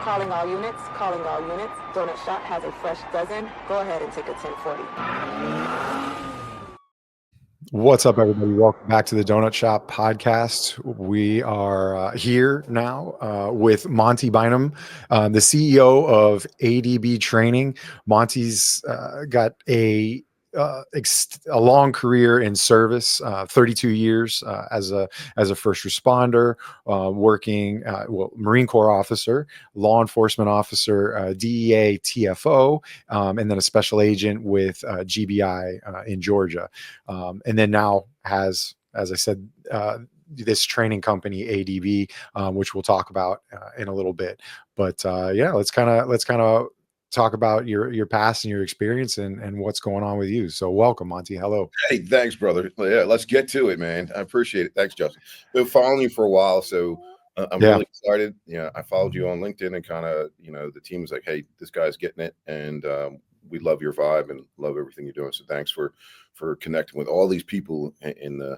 Calling all units, calling all units. Donut Shop has a fresh dozen. Go ahead and take a 1040. What's up, everybody? Welcome back to the Donut Shop podcast. We are here now with Monty Bynum, the CEO of ADB Training. Monty's got a long career in service, 32 years as a first responder, working Marine Corps officer, law enforcement officer, DEA TFO, and then a special agent with GBI in Georgia, and then now has, as I said, this training company ADB, which we'll talk about in a little bit. But yeah, let's kind of talk about your past and your experience and what's going on with you. So welcome, Monty. Hello. Hey, thanks, brother. Yeah, let's get to it, man. I appreciate it. Thanks, Justin. Been following you for a while, so I'm really excited. Yeah, I followed you on LinkedIn and kind of, the team was like, hey, this guy's getting it, and we love your vibe and love everything you're doing. So thanks for connecting with all these people in the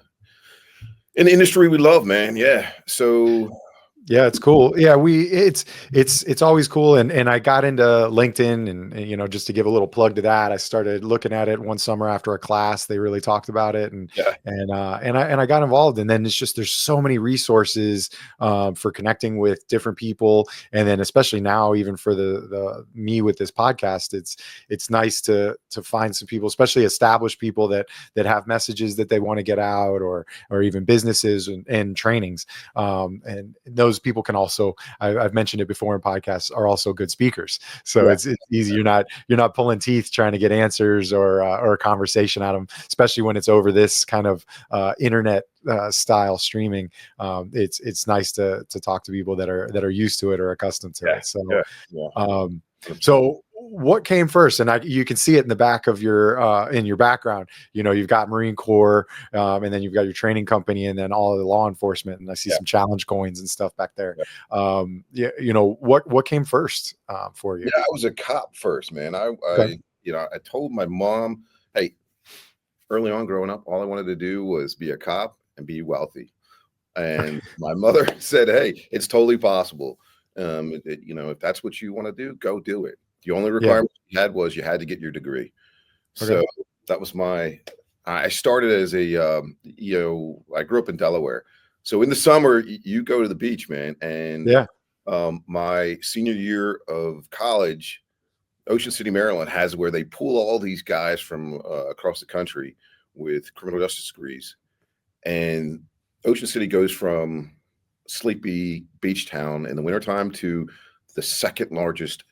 industry we love, man. Yeah. So yeah, it's cool. Yeah, it's always cool. And I got into LinkedIn and just to give a little plug to that, I started looking at it one summer after a class. They really talked about it and I got involved. And then it's just, there's so many resources for connecting with different people. And then especially now, even for the me with this podcast, it's nice to find some people, especially established people that have messages that they want to get out, or even businesses and trainings. And those people can also, I've mentioned it before in podcasts, are also good speakers. So it's easy. You're not pulling teeth trying to get answers or a conversation out of them, especially when it's over this kind of internet style streaming. It's nice to talk to people that are used to it or accustomed to it. So so what came first? And you can see it in the back of your in your background. You've got Marine Corps, and then you've got your training company, and then all of the law enforcement. And I see some challenge coins and stuff back there. What came first for you? Yeah, I was a cop first, man. I told my mom, hey, early on growing up, all I wanted to do was be a cop and be wealthy. And my mother said, hey, it's totally possible. If that's what you want to do, go do it. The only requirement you had was you had to get your degree. So that was I started as I grew up in Delaware. So in the summer, you go to the beach, man. And my senior year of college, Ocean City, Maryland has where they pull all these guys from across the country with criminal justice degrees. And Ocean City goes from sleepy beach town in the wintertime to the second largest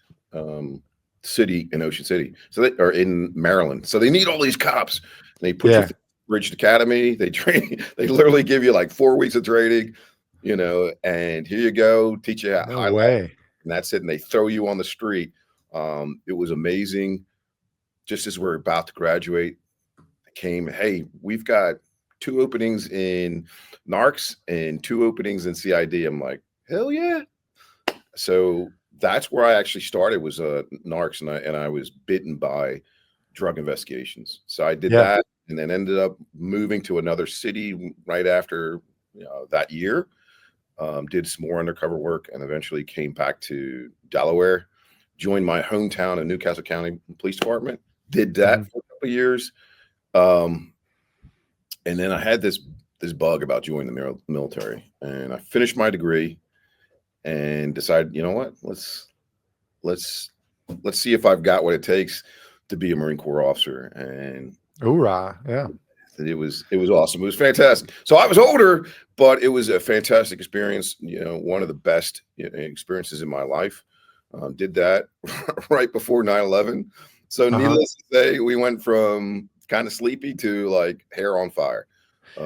city in Ocean City. So they are in Maryland. So they need all these cops. They put you through Bridge Academy. They train. They literally give you like 4 weeks of training, and here you go, teach you how. No way. And that's it. And they throw you on the street. It was amazing. Just as we're about to graduate, hey, we've got 2 openings in NARCS and 2 openings in CID. I'm like, hell yeah. So that's where I actually started, was NARCS, and I was bitten by drug investigations. So I did that, and then ended up moving to another city right after that year. Did some more undercover work, and eventually came back to Delaware, joined my hometown in Newcastle County Police Department. Did that for a couple of years. And then I had this bug about joining the military, and I finished my degree and decided, you know what, let's see if I've got what it takes to be a Marine Corps officer. And hoorah. Yeah. It was awesome. It was fantastic. So I was older, but it was a fantastic experience. One of the best experiences in my life. Did that right before 9/11. So needless to say, we went from kind of sleepy to like hair on fire.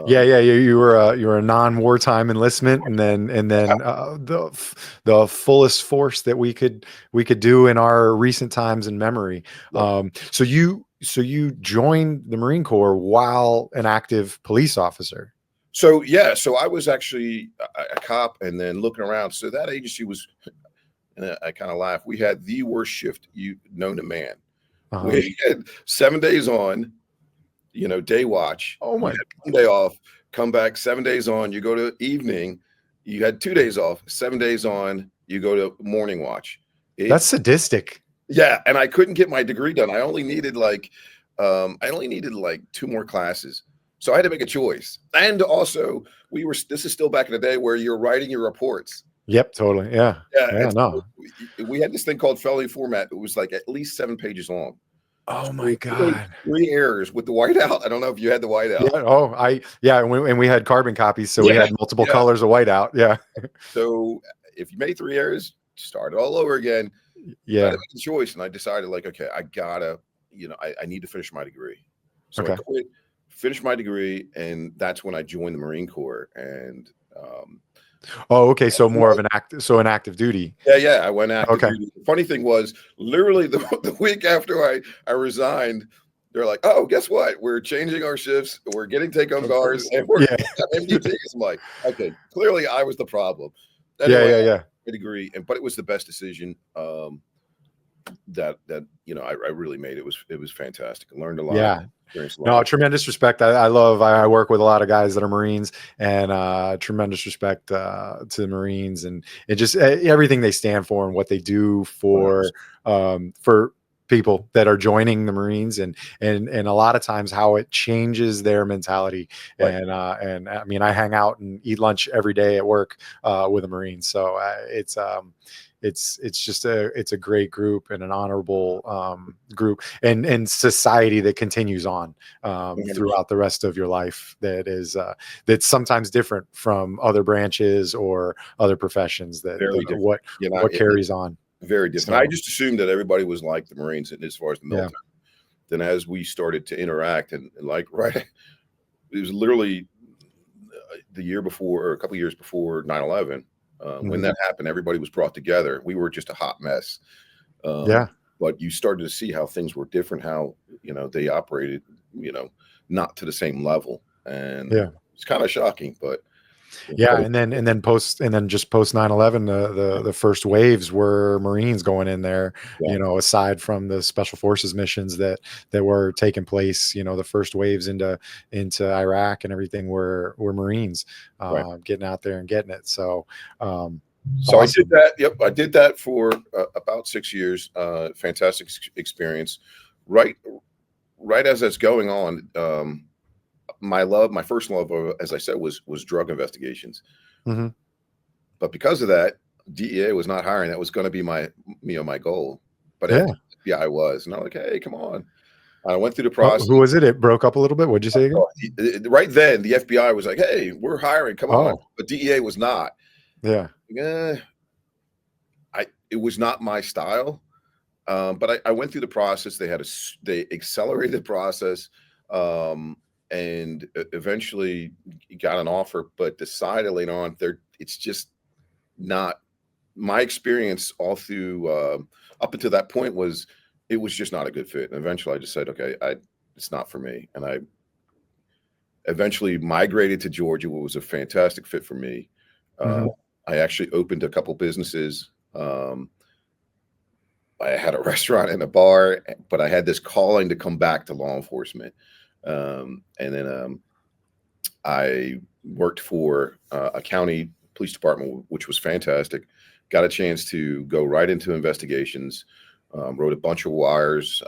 You were a non-wartime enlistment, and then the fullest force that we could do in our recent times in memory. So you joined the Marine Corps while an active police officer. So I was actually a cop, and then looking around. So that agency was, and I kind of laugh, we had the worst shift known to man. We had 7 days on, day watch. Oh my! 1 day off, come back 7 days on. You go to evening. You had 2 days off, 7 days on. you go to morning watch. That's sadistic. Yeah, and I couldn't get my degree done. I only needed like 2 more classes. So I had to make a choice. And also, this is still back in the day where you're writing your reports. Yep, totally. Yeah. Yeah, No. We had this thing called felony format. It was like at least 7 pages long. Oh my God. 3 errors with the whiteout. I don't know if you had the whiteout. Yeah. Oh, and we had carbon copies, so we had multiple colors of whiteout. Yeah. So if you made 3 errors, start it all over again. Yeah. I had to make a choice, and I decided, like, okay, I gotta, I need to finish my degree. So I quit, finished my degree, and that's when I joined the Marine Corps. And okay. So more of an active duty. Yeah. I went active duty. The funny thing was, literally the week after I resigned, they're like, "Oh, guess what? We're changing our shifts. We're getting take-home guards, and we're MDTs." I'm like, okay, clearly I was the problem. Anyway, Yeah. A degree, but it was the best decision that I really made. It was fantastic. I learned a lot. Yeah. No, tremendous respect. I work with a lot of guys that are Marines, and tremendous respect to the Marines and just everything they stand for and what they do for people that are joining the Marines, and a lot of times how it changes their mentality. Right. And I mean, I hang out and eat lunch every day at work with a Marine, so it's just it's a great group and an honorable group and society that continues on throughout the rest of your life. That's sometimes different from other branches or other professions. What carries on. Very different. I just assumed that everybody was like the Marines as far as the military. Then as we started to interact and like, it was literally the year before, or a couple of years before 9/11. When that happened, everybody was brought together. We were just a hot mess. But you started to see how things were different, how, they operated, not to the same level. And it's kind of shocking, but and then post 9/11, the first waves were Marines going in there, aside from the special forces missions that were taking place, the first waves into Iraq and everything were Marines getting out there and getting it. So awesome. I did that. Yep. I did that for about 6 years. Fantastic experience. Right as that's going on, my first love, as I said, was drug investigations. But because of that, DEA was not hiring. That was going to be my goal. But FBI was, and I'm like, hey, come on. I went through the process. Who was it? It broke up a little bit. What'd you say again? Right then, the FBI was like, hey, we're hiring. Come on. But DEA was not. Yeah. It was not my style. But I went through the process. They accelerated the process. And eventually got an offer, but decided later on it's just not my experience all through up until that point it was just not a good fit. And eventually I just said, okay, it's not for me. And I eventually migrated to Georgia, what was a fantastic fit for me. I actually opened a couple businesses. I had a restaurant and a bar, but I had this calling to come back to law enforcement. And then I worked for a county police department, which was fantastic. Got a chance to go right into investigations, wrote a bunch of wires,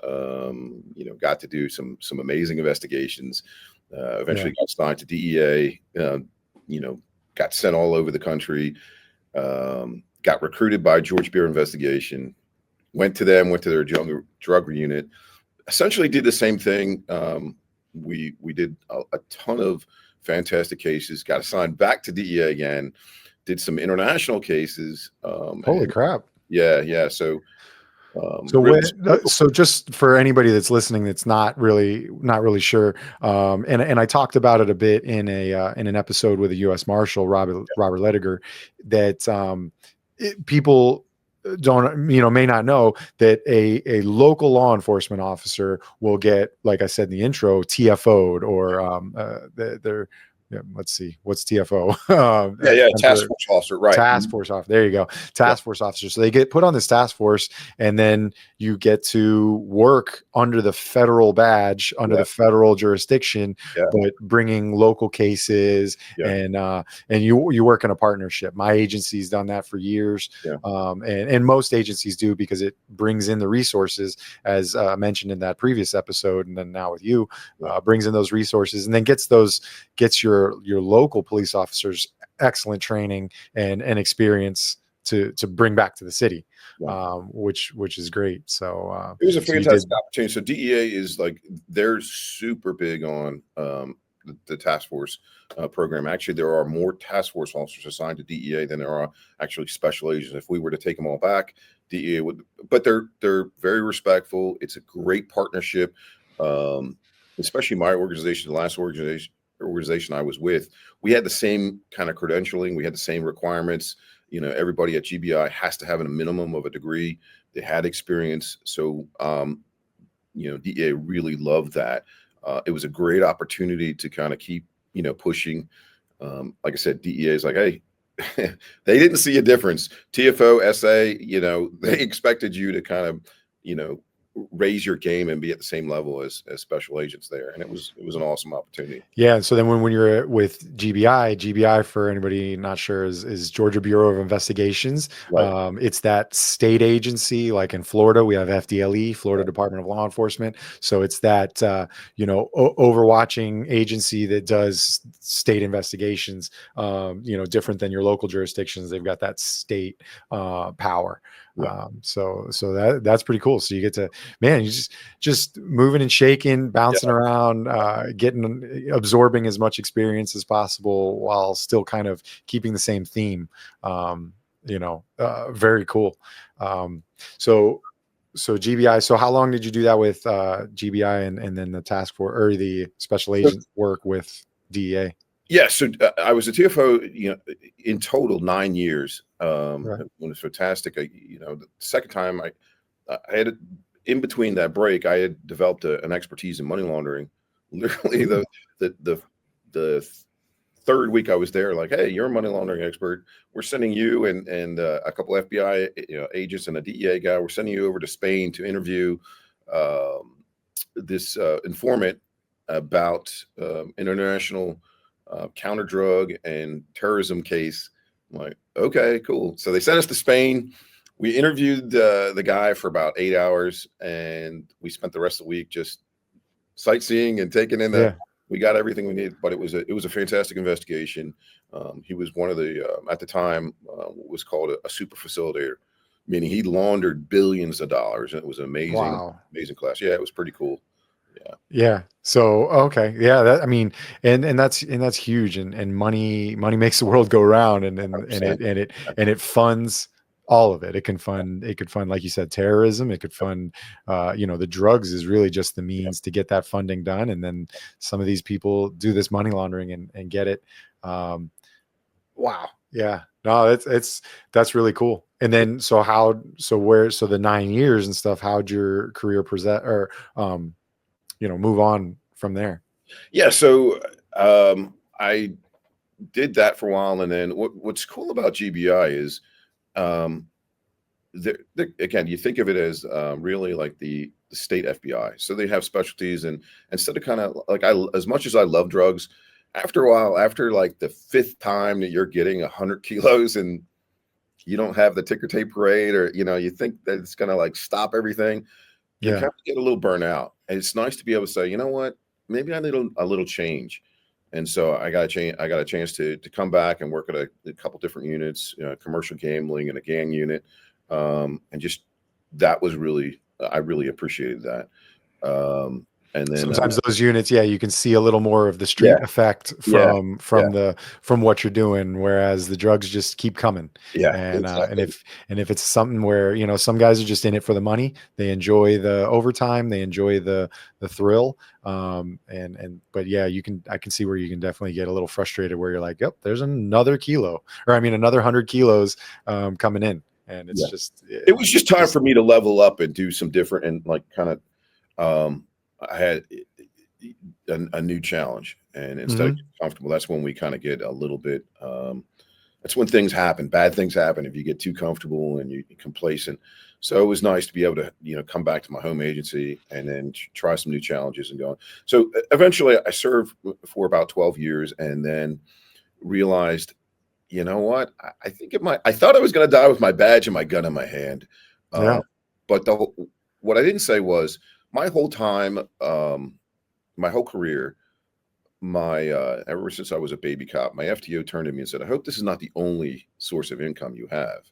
got to do some amazing investigations. Eventually got signed to DEA, got sent all over the country, got recruited by George Bureau Investigation, went to their drug unit, essentially did the same thing. We did a ton of fantastic cases, got assigned back to DEA again, did some international cases. Holy crap. Yeah. So just for anybody that's listening, that's not really sure. And I talked about it a bit in an episode with a U.S. Marshal, Robert Lediger, that people may not know that a local law enforcement officer will get, like I said in the intro, TFO'd, or Yeah, let's see. What's TFO? Yeah, task force officer, right? Task force officer. There you go. Task force officer. So they get put on this task force, and then you get to work under the federal badge, under the federal jurisdiction, but bringing local cases, and you work in a partnership. My agency's done that for years, and most agencies do, because it brings in the resources, as mentioned in that previous episode, and then now with you, brings in those resources, and then gets your local police officers excellent training and experience to bring back to the city, which is great. So it was a fantastic opportunity. So DEA is like, they're super big on the task force program. Actually, there are more task force officers assigned to DEA than there are actually special agents. If we were to take them all back, DEA would, but they're very respectful. It's a great partnership. Especially my organization, the last organization I was with, we had the same kind of credentialing. We had the same requirements. You know, everybody at GBI has to have a minimum of a degree. They had experience. So, you know, DEA really loved that. It was a great opportunity to kind of keep, you know, pushing. Like I said, DEA is like, hey, they didn't see a difference. TFO, SA, you know, they expected you to kind of, you know, raise your game and be at the same level as special agents there. And it was an awesome opportunity. Yeah. So then when you're with GBI, for anybody not sure, is Georgia Bureau of Investigations. Right. It's that state agency. Like in Florida, we have FDLE, Florida Department of Law Enforcement. So it's that, you know, overwatching agency that does state investigations, you know, different than your local jurisdictions. They've got that state power. So that's pretty cool. So you get to, man, you just moving and shaking, bouncing around, absorbing as much experience as possible while still kind of keeping the same theme. You know, very cool. So GBI. So how long did you do that with GBI and then the task force or the special agent work with DEA? Yeah, so I was a TFO, you know, in total 9 years. It was fantastic. You know, the second time I had in between that break, I had developed an expertise in money laundering. Literally, the third week I was there, like, hey, you're a money laundering expert. We're sending you and a couple FBI agents and a DEA guy. We're sending you over to Spain to interview this informant about international counter drug and terrorism case. I'm like, okay, cool. So they sent us to Spain. We interviewed the guy for about 8 hours, and we spent the rest of the week just sightseeing and taking in the. We got everything we needed, but it was a fantastic investigation. He was one of the at the time what was called a super facilitator, meaning he laundered billions of dollars, and it was amazing, amazing class. Yeah, it was pretty cool. Yeah. So, okay. Yeah. That, I mean, and that's huge, and money makes the world go round, and it funds all of it. It could fund, like you said, terrorism. It could fund, you know, the drugs is really just the means to get that funding done. And then some of these people do this money laundering and get it. Wow. Yeah. No, that's really cool. And then, so the 9 years and stuff, how'd your career present or, you know, move on from there? Yeah. So I did that for a while. And then what's cool about GBI is, again, you think of it as really like the state FBI. So they have specialties, and instead of kind of like, as much as I love drugs, after a while, after like the fifth time that you're getting 100 kilos and you don't have the ticker tape parade, or, you know, you think that it's going to like stop everything, you kind of get a little burnout. And it's nice to be able to say, you know what, maybe I need a little change. And so I got a chance to come back and work at a couple different units, commercial gambling and a gang unit. And just, that was really, I really appreciated that. And then sometimes those units, you can see a little more of the street effect from what you're doing, whereas the drugs just keep coming. And exactly. and if it's something where, you know, some guys are just in it for the money, they enjoy the overtime, they enjoy the thrill. But yeah, I can see where you can definitely get a little frustrated, where you're like, yep, there's another kilo, or I mean, another 100 kilos coming in. And it's just, it was just time for me to level up and do some different, and like kind of, I had a new challenge. And instead of Mhm. getting comfortable, that's when we kind of get a little bit, that's when things happen. Bad things happen if you get too comfortable and you're complacent. So it was nice to be able to, come back to my home agency and then try some new challenges and go on. So eventually I served for about 12 years and then realized, you know what? I think I thought I was going to die with my badge and my gun in my hand. Uh, Yeah. but what I didn't say was my whole time, my whole career, ever since I was a baby cop, my FTO turned to me and said, "I hope this is not the only source of income you have."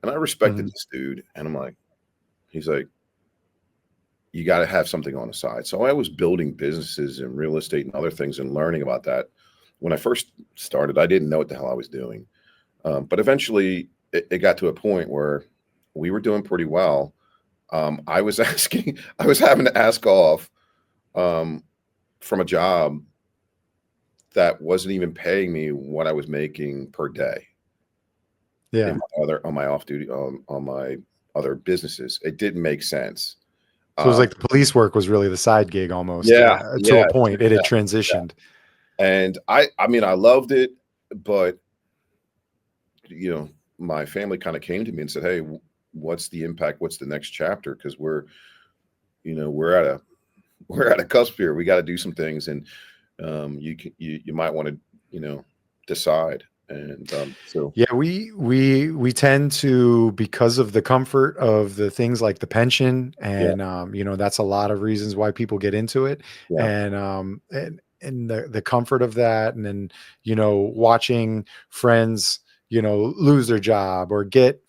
And I respected Mhm. this dude. And he's like, you got to have something on the side. So I was building businesses and real estate and other things and learning about that. When I first started, I didn't know what the hell I was doing. But eventually it got to a point where we were doing pretty well. I was I was having to ask off um, from a job that wasn't even paying me what I was making per day in Yeah. on my off duty, on my other businesses. It didn't make sense. So it was Um, like the police work was really the side gig almost, yeah, to yeah, a point. It had yeah, transitioned. yeah. And I mean, I loved it, but you know, my family kind of came to me and said, "Hey, what's the impact? What's the next chapter? Because we're at a we're at a cusp here. We got to do some things, and you might want to decide." And so Yeah, we tend to, because of the comfort of the things like the pension, yeah, and that's a lot of reasons why people get into it, yeah, and the comfort of that, and then watching friends lose their job or get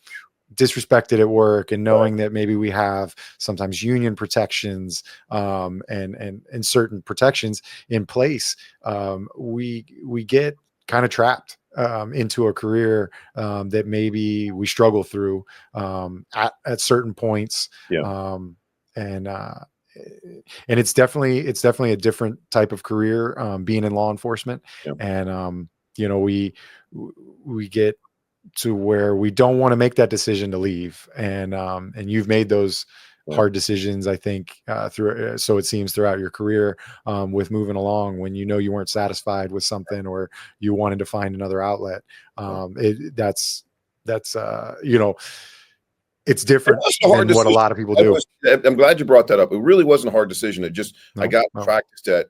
disrespected at work, and right, knowing that maybe we have sometimes union protections, and certain protections in place, we get kind of trapped into a career that maybe we struggle through at certain points, yeah, um, and and it's definitely a different type of career, being in law enforcement, yeah, and you know we we get to where we don't want to make that decision to leave, and you've made those right, hard decisions, I think, so it seems, throughout your career, with moving along when you weren't satisfied with something, or you wanted to find another outlet. right. That's it's It different wasn't a hard than what a decision. lot of people do. I'm glad you brought that up. It really wasn't a hard decision. I No, got no. practice that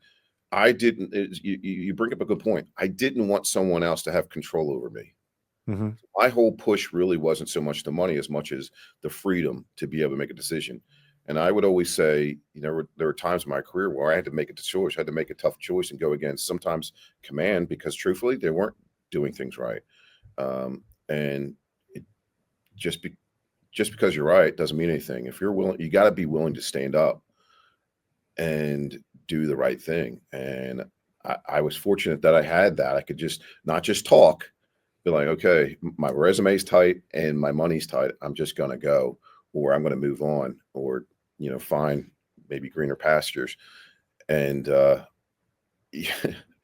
I didn't. You bring up a good point. I didn't want someone else to have control over me. Hmm. My whole push really wasn't so much the money as much as the freedom to be able to make a decision. And I would always say, there were times in my career where I had to make a choice, I had to make a tough choice and go against sometimes command because truthfully they weren't doing things right. And it, just be, just because you're right doesn't mean anything. If you're willing, you got to be willing to stand up and do the right thing. And I was fortunate that I had that. I could just not just talk, be like, okay, my resume's tight and my money's tight. I'm just gonna go, or I'm gonna move on, or find maybe greener pastures. And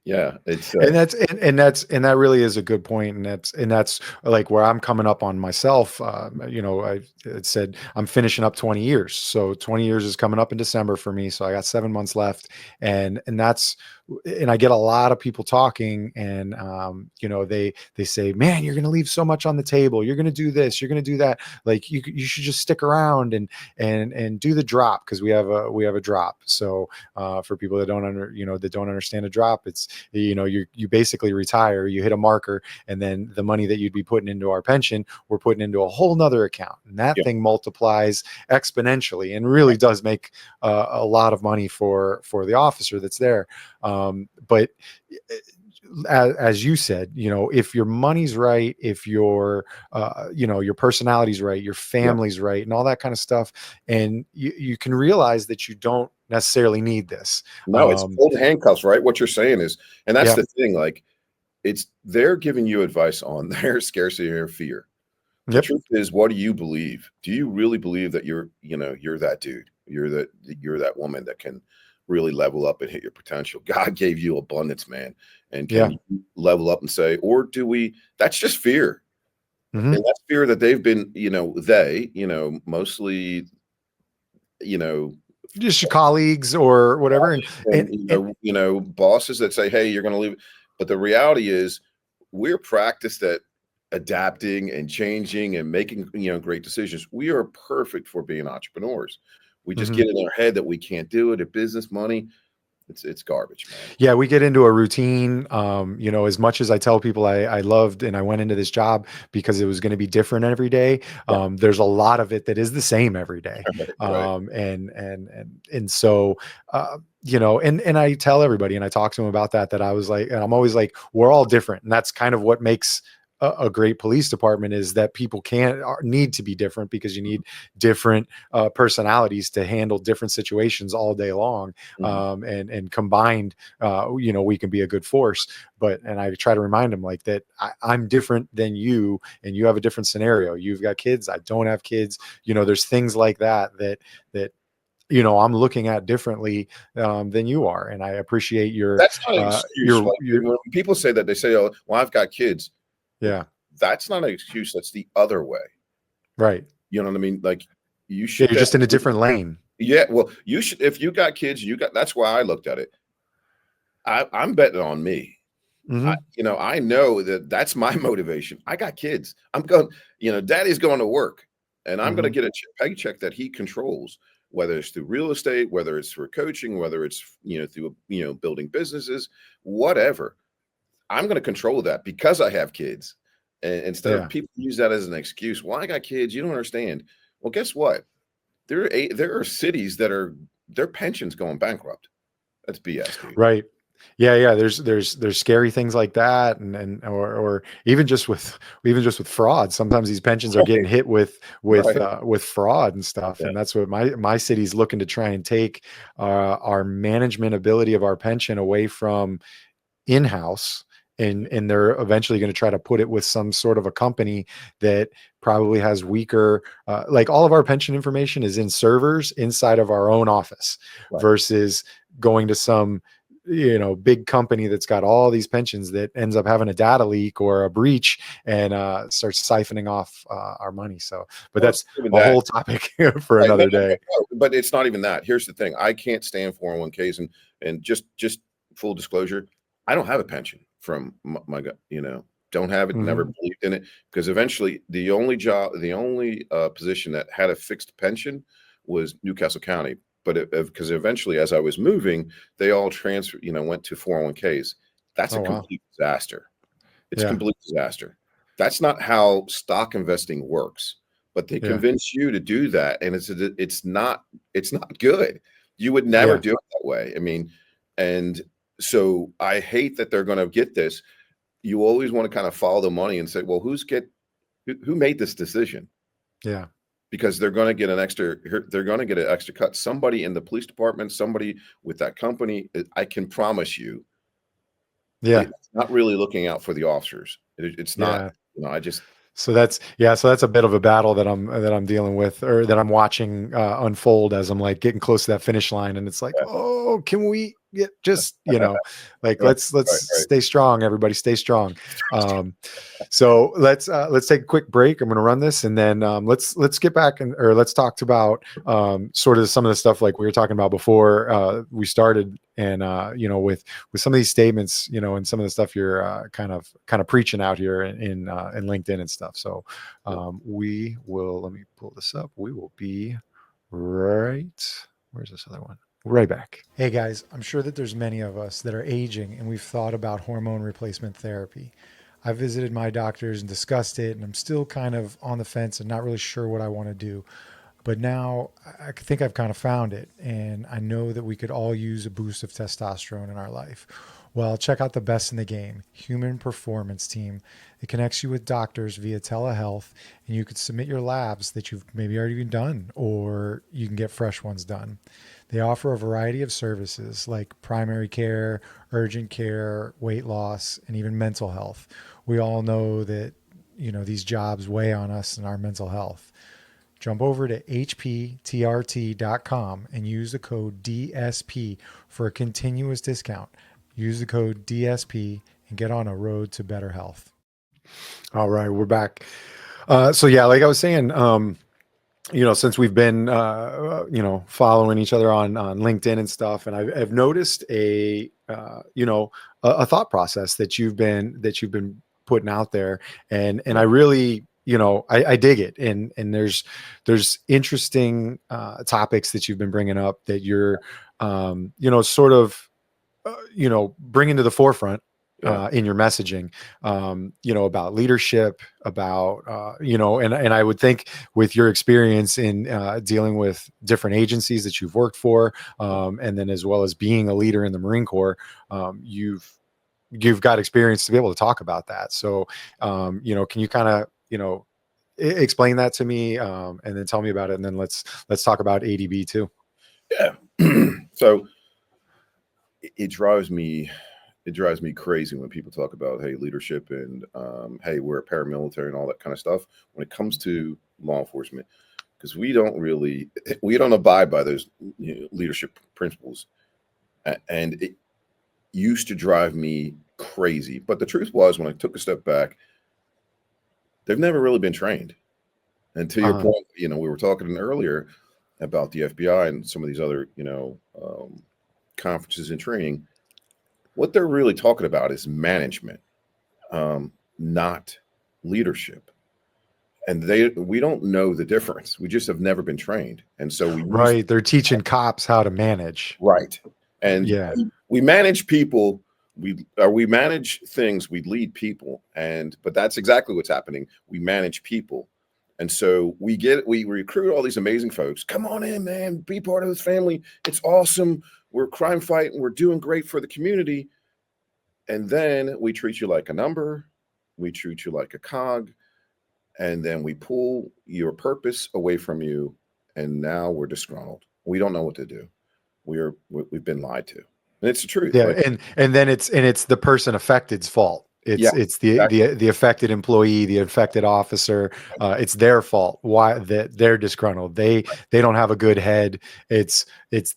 yeah, it's And that really is a good point, and that's like where I'm coming up on myself. I had said I'm finishing up 20 years, so 20 years is coming up in December for me. So I got 7 months left, and I get a lot of people talking, and they say, "Man, you're going to leave so much on the table. You're going to do this. You're going to do that. Like you should just stick around and do the drop, because we have a drop." So for people that don't understand a drop, it's you basically retire, you hit a marker, and then the money that you'd be putting into our pension, we're putting into a whole nother account, and that yeah, thing multiplies exponentially and really does make a lot of money for the officer that's there. But as you said, if your money's right, if your personality's right, your yeah. family's right, and all that kind of stuff, and you can realize that you don't necessarily need this. No, it's um golden handcuffs, right? What you're saying is, and that's yeah. the thing. Like, they're giving you advice on their scarcity or fear. The Yep. truth is, what do you believe? Do you really believe that you're that dude? You're that woman that can really level up and hit your potential. God gave you abundance, man. And can Yeah. you level up and say, or do we, that's just fear. Hmm. And that's fear that they've been, mostly, you know, just your colleagues or whatever. And bosses that say, hey, you're going to leave. But the reality is we're practiced at adapting and changing and making, great decisions. We are perfect for being entrepreneurs. We just get in our head that we can't do it at business, money. It's garbage, man. Yeah, we get into a routine. As much as I tell people I loved and I went into this job because it was going to be different every day. There's a lot of it that is the same every day. Right. And so, and I tell everybody, and I talk to them about that I was like, and I'm always like, we're all different. And that's kind of what makes a great police department, is that people need to be different, because you need different personalities to handle different situations all day long. And combined, we can be a good force. And I try to remind them like that I'm different than you, and you have a different scenario. You've got kids, I don't have kids. There's things like that I'm looking at differently than you are. And I appreciate that's not an excuse. When people say that, they say, oh, well, I've got kids. Yeah. That's not an excuse. That's the other way. Right. You know what I mean? Like, you should. You're just in a different lane. Yeah. Well, you should, if you got kids, that's why I looked at it. I'm betting on me. I know that's my motivation. I got kids. I'm going, daddy's going to work, and I'm going to get a paycheck that he controls, whether it's through real estate, whether it's for coaching, whether it's, through, building businesses, whatever. I'm going to control that because I have kids. And instead of people use that as an excuse, well, I got kids, you don't understand. Well, guess what? There are cities that their pensions going bankrupt. That's BS, dude. Right. Yeah. There's scary things like that. Or even just with fraud. Sometimes these pensions are getting hit with fraud and stuff. Yeah. And that's what my city's looking to try and take our management ability of our pension away from in-house. And they're eventually going to try to put it with some sort of a company that probably has weaker, like all of our pension information is in servers inside of our own office, versus going to some, big company that's got all these pensions that ends up having a data leak or a breach and starts siphoning off our money. So, but that's a whole topic for another day. But it's not even that. Here's the thing. I can't stand 401ks, and just full disclosure, I don't have a pension from my don't have it, never believed in it, because eventually the only position that had a fixed pension was Newcastle County. But because eventually, as I was moving, they all transferred, went to 401ks. That's a complete disaster. It's a complete disaster. That's not how stock investing works. But they convince you to do that, and it's not good. You would never do it that way. I mean, and so I hate that they're going to get this. You always want to kind of follow the money and say, well, who made this decision? Yeah. Because they're going to get an extra cut. Somebody in the police department, somebody with that company, I can promise you. Yeah. It's not really looking out for the officers. It's not, So that's a bit of a battle that I'm dealing with, or that I'm watching unfold as I'm like getting close to that finish line. And it's like, oh, can we get let's stay strong, everybody, stay strong. So let's take a quick break. I'm going to run this, and then let's get back or let's talk about sort of some of the stuff like we were talking about before we started, and with some of these statements, and some of the stuff you're kind of preaching out here in LinkedIn and stuff. So we will, let me pull this up. We will be right. Where's this other one? Right back. Hey guys, I'm sure that there's many of us that are aging and we've thought about hormone replacement therapy. I visited my doctors and discussed it, and I'm still kind of on the fence and not really sure what I want to do. But now I think I've kind of found it, and I know that we could all use a boost of testosterone in our life. Well, check out the best in the game, Human Performance Team. It connects you with doctors via telehealth, and you could submit your labs that you've maybe already done, or you can get fresh ones done. They offer a variety of services like primary care, urgent care, weight loss, and even mental health. We all know that, these jobs weigh on us and our mental health. Jump over to hptrt.com and use the code DSP for a continuous discount. Use the code DSP and get on a road to better health. All right, we're back. So yeah, like I was saying, since we've been, following each other on LinkedIn and stuff, and I've noticed a thought process that you've been putting out there, and I really, I dig it, and there's interesting topics that you've been bringing up that you're, sort of, bringing to the forefront in your messaging, about leadership, about, and I would think with your experience in dealing with different agencies that you've worked for, and then as well as being a leader in the Marine Corps, you've got experience to be able to talk about that. So, can you kind of, explain that to me, and then tell me about it, and then let's talk about ADB too. Yeah. So it drives me crazy when people talk about, hey, leadership and hey, we're a paramilitary and all that kind of stuff when it comes to law enforcement, because we don't abide by those leadership principles, and it used to drive me crazy. But the truth was, when I took a step back, they've never really been trained. And to your point, we were talking earlier about the FBI and some of these other conferences and training. What they're really talking about is management, not leadership. And we don't know the difference. We just have never been trained. And so they're teaching cops how to manage. Right. And we manage people. We manage things. We lead people. But that's exactly what's happening. We manage people. And so we recruit all these amazing folks. Come on in, man. Be part of this family. It's awesome. We're crime fighting. We're doing great for the community. And then we treat you like a number. We treat you like a cog. And then we pull your purpose away from you. And now we're disgruntled. We don't know what to do. We've been lied to. And it's the truth. Yeah. And then it's the person affected's fault. It's the affected employee, the affected officer. It's their fault. Why they're disgruntled. They don't have a good head. It's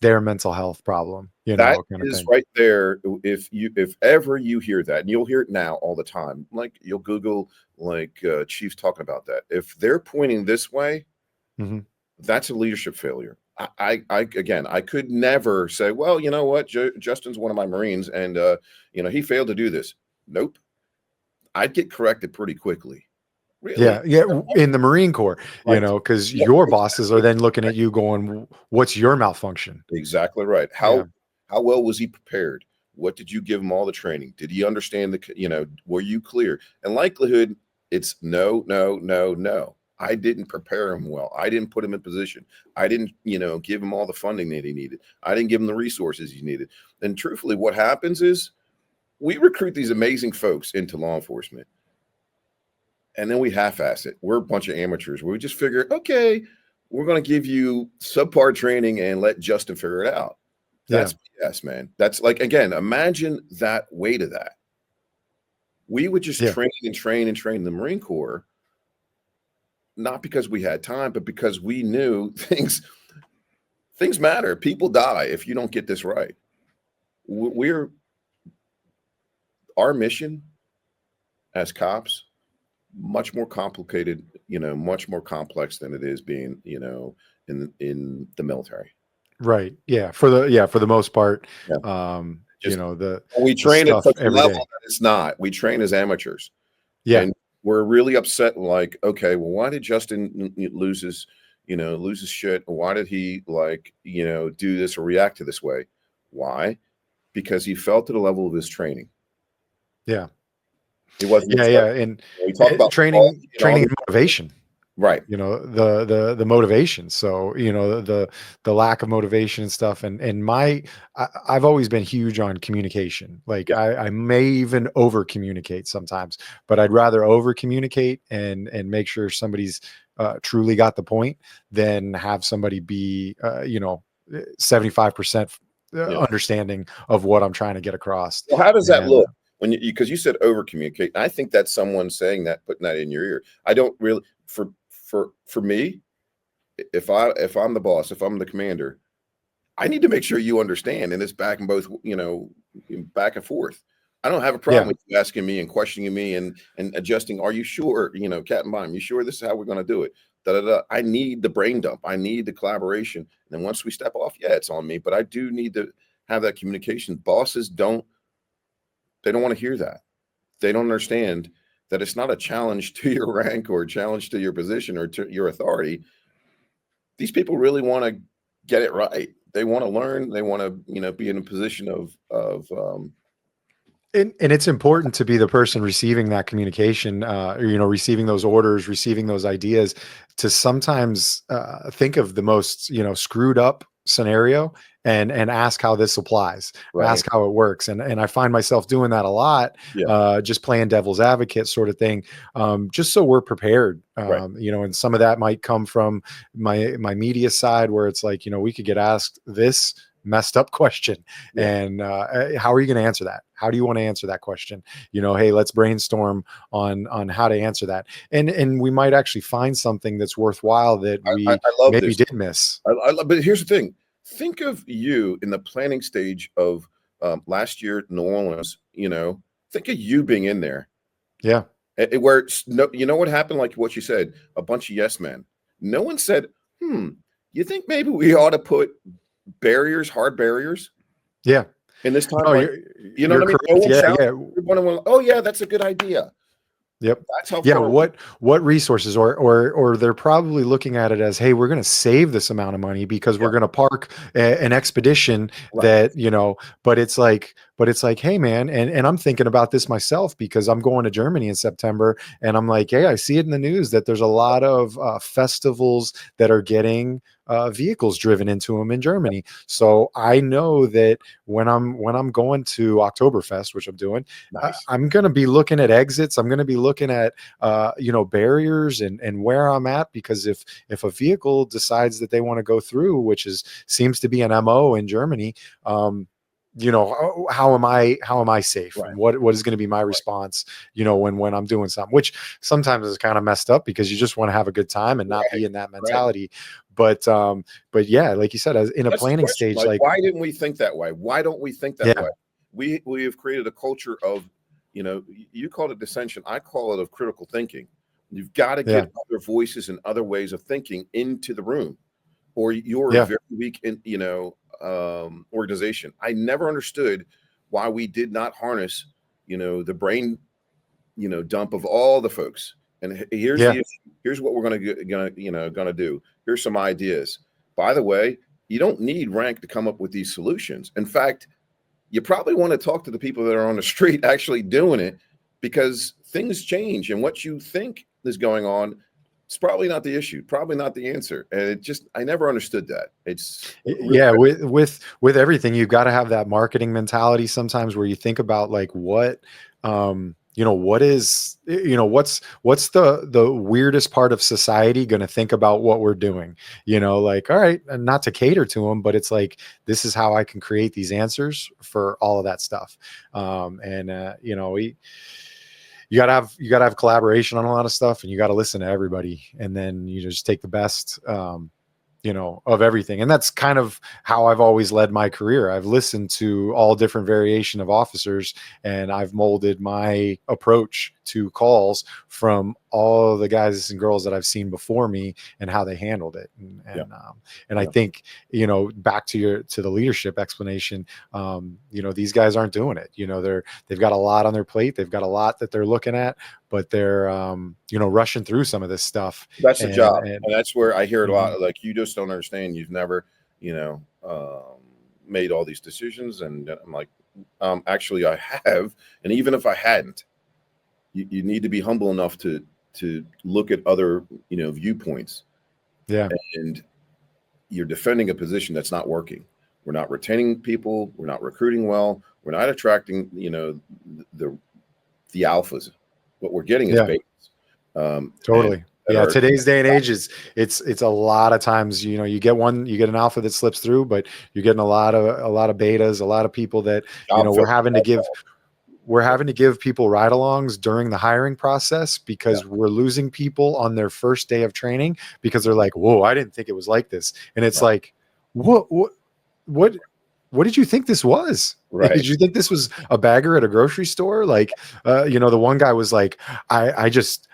their mental health problem. That is right there. If ever you hear that, and you'll hear it now all the time, like you'll Google chiefs talking about that. If they're pointing this way, that's a leadership failure. I could never say, well, you know what, Justin's one of my Marines, and he failed to do this. Nope. I'd get corrected pretty quickly. Really? Yeah. In the Marine Corps, because your bosses are then looking at you going, what's your malfunction? Exactly right. How well was he prepared? What did you give him all the training? Did he understand were you clear? And likelihood, it's no. I didn't prepare him well. I didn't put him in position. I didn't, give him all the funding that he needed. I didn't give him the resources he needed. And truthfully, what happens is we recruit these amazing folks into law enforcement, and then we half-ass it. We're a bunch of amateurs. We just figure, okay, we're going to give you subpar training and let Justin figure it out. That's BS, man. That's again, imagine that weight of that. We would just train the Marine Corps, not because we had time, but because we knew things matter. People die if you don't get this right. Our mission as cops, much more complicated, much more complex than it is being, in the military. Right. Yeah. For the most part, we train at such a level that it's not. We train as amateurs. Yeah. And we're really upset. Like, okay, well, why did Justin lose his shit? Why did he do this or react to this way? Why? Because he fell to the level of his training. Yeah. It wasn't. And we talk about training and motivation. Right. The motivation. So, the lack of motivation and stuff. And I've always been huge on communication. I may even over communicate sometimes, but I'd rather over communicate and make sure somebody's truly got the point than have somebody be, 75% understanding of what I'm trying to get across. Well, how does that look? Because you said over communicate. I think that's someone saying that, putting that in your ear. I don't really, for me, if I'm the boss, if I'm the commander, I need to make sure you understand, and it's back and both, back and forth. I don't have a problem with you asking me and questioning me and adjusting. Are you sure, Captain Bynum, you sure this is how we're going to do it? Da, da, da. I need the brain dump. I need the collaboration. And then once we step off, yeah, it's on me. But I do need to have that communication. Bosses don't want to hear that. They don't understand that it's not a challenge to your rank or a challenge to your position or to your authority. These people really want to get it right. They want to learn. They want to, be in a position of and it's important to be the person receiving that communication, receiving those orders, receiving those ideas, to sometimes think of the most, screwed up scenario and ask how this applies, right. ask how it works. And I find myself doing that a lot, just playing devil's advocate sort of thing, just so we're prepared. Right. And some of that might come from my media side, where it's like, we could get asked this messed up question, and how are you going to answer that? How do you want to answer that question? Hey, let's brainstorm on how to answer that, and we might actually find something that's worthwhile that we maybe did miss. But here's the thing: think of you in the planning stage of last year at New Orleans. Think of you being in there. Yeah, where what happened? Like what you said, a bunch of yes men. No one said, you think maybe we ought to put hard barriers? Yeah. In this time, what I mean? Oh yeah, that's a good idea. Yep. That's how. Yeah. What resources, or they're probably looking at it as, hey, we're going to save this amount of money because we're going to park an expedition that, but it's like, hey man. And I'm thinking about this myself because I'm going to Germany in September, and I'm like, hey, I see it in the news that there's a lot of festivals that are getting vehicles driven into them in Germany. So I know that when I'm going to Oktoberfest, which I'm doing, I'm going to be looking at exits. I'm going to be looking at barriers and where I'm at, because if a vehicle decides that they want to go through, which seems to be an MO in Germany, how am I safe? Right. What is going to be my response, when I'm doing something, which sometimes is kind of messed up because you just want to have a good time and not be in that mentality. But yeah, like you said, as in a planning stage, like why didn't we think that way? Why don't we think that way? We have created a culture of, you call it dissension. I call it of critical thinking. You've got to get other voices and other ways of thinking into the room, or you're very weak in, organization. I never understood why we did not harness, the brain, dump of all the folks. And here's what we're gonna do. Here's some ideas. By the way, you don't need rank to come up with these solutions. In fact, you probably want to talk to the people that are on the street actually doing it, because things change, and what you think is going on, it's probably not the issue, probably not the answer. And I never understood that. It's with everything, you've got to have that marketing mentality sometimes, where you think about like what what is, what's the weirdest part of society going to think about what we're doing, like, all right, and not to cater to them, but it's like, this is how I can create these answers for all of that stuff. You gotta have collaboration on a lot of stuff, and you got to listen to everybody, and then you just take the best, of everything. And that's kind of how I've always led my career. I've listened to all different variation of officers, and I've molded my approach to calls from all the guys and girls that I've seen before me and how they handled it. And I think, back to the leadership explanation, these guys aren't doing it. They've got a lot on their plate. They've got a lot that they're looking at, but they're, rushing through some of this stuff. That's the job. And that's where I hear it a lot. Like, you just don't understand. You've never, made all these decisions. And I'm like, actually I have. And even if I hadn't, you need to be humble enough to look at other, viewpoints. Yeah. And you're defending a position that's not working. We're not retaining people. We're not recruiting well. We're not attracting, the alphas. What we're getting is babies. Totally. Today's day and age it's a lot of times, you get an alpha that slips through, but you're getting a lot of betas, a lot of people that, we're having to give people ride-alongs during the hiring process, because we're losing people on their first day of training because they're like, whoa, I didn't think it was like this. And it's like, what did you think this was? Right. Did you think this was a bagger at a grocery store? Like, the one guy was like, I just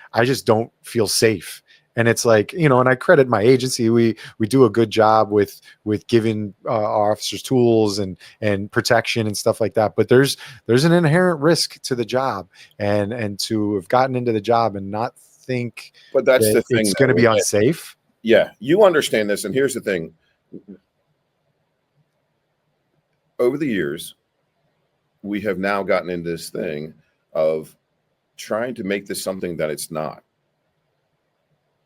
don't feel safe. And it's like, you know, and I credit my agency. We do a good job with giving our officers tools and protection and stuff like that. But there's an inherent risk to the job, and to have gotten into the job and not think But that's that the thing, it's going to be unsafe. Yeah, you understand this. And here's the thing. Over the years, we have now gotten into this thing of trying to make this something that it's not.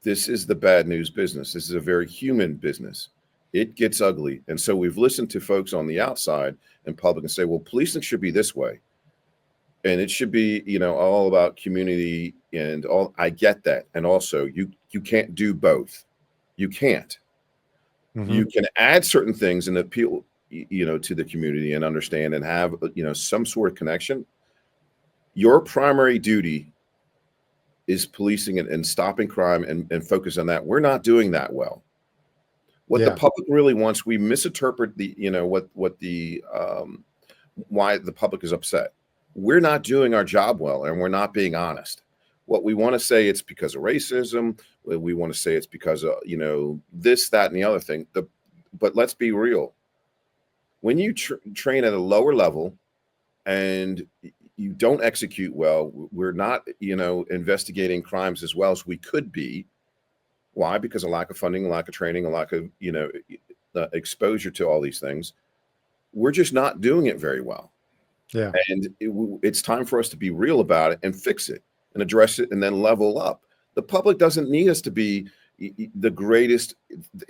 This is the bad news business. This is a very human business. It gets ugly. And so we've listened to folks on the outside and public and say, well, policing should be this way. And it should be, you know, all about community and all. I get that. And also you can't do both. You can't. Mm-hmm. You can add certain things and appeal, you know, to the community and understand and have, you know, some sort of connection. Your primary duty is policing and stopping crime and focus on that. We're not doing that well. What the public really wants, we misinterpret the, you know, what the why the public is upset. We're not doing our job well, and we're not being honest. What we want to say, it's because of racism. We want to say it's because of, you know, this, that, and the other thing. But let's be real. When you train at a lower level and you don't execute well, we're not, you know, investigating crimes as well as we could be. Why? Because of lack of funding, lack of training, a lack of, you know, exposure to all these things. We're just not doing it very well. Yeah. And it's time for us to be real about it and fix it and address it and then level up. The public doesn't need us to be the greatest.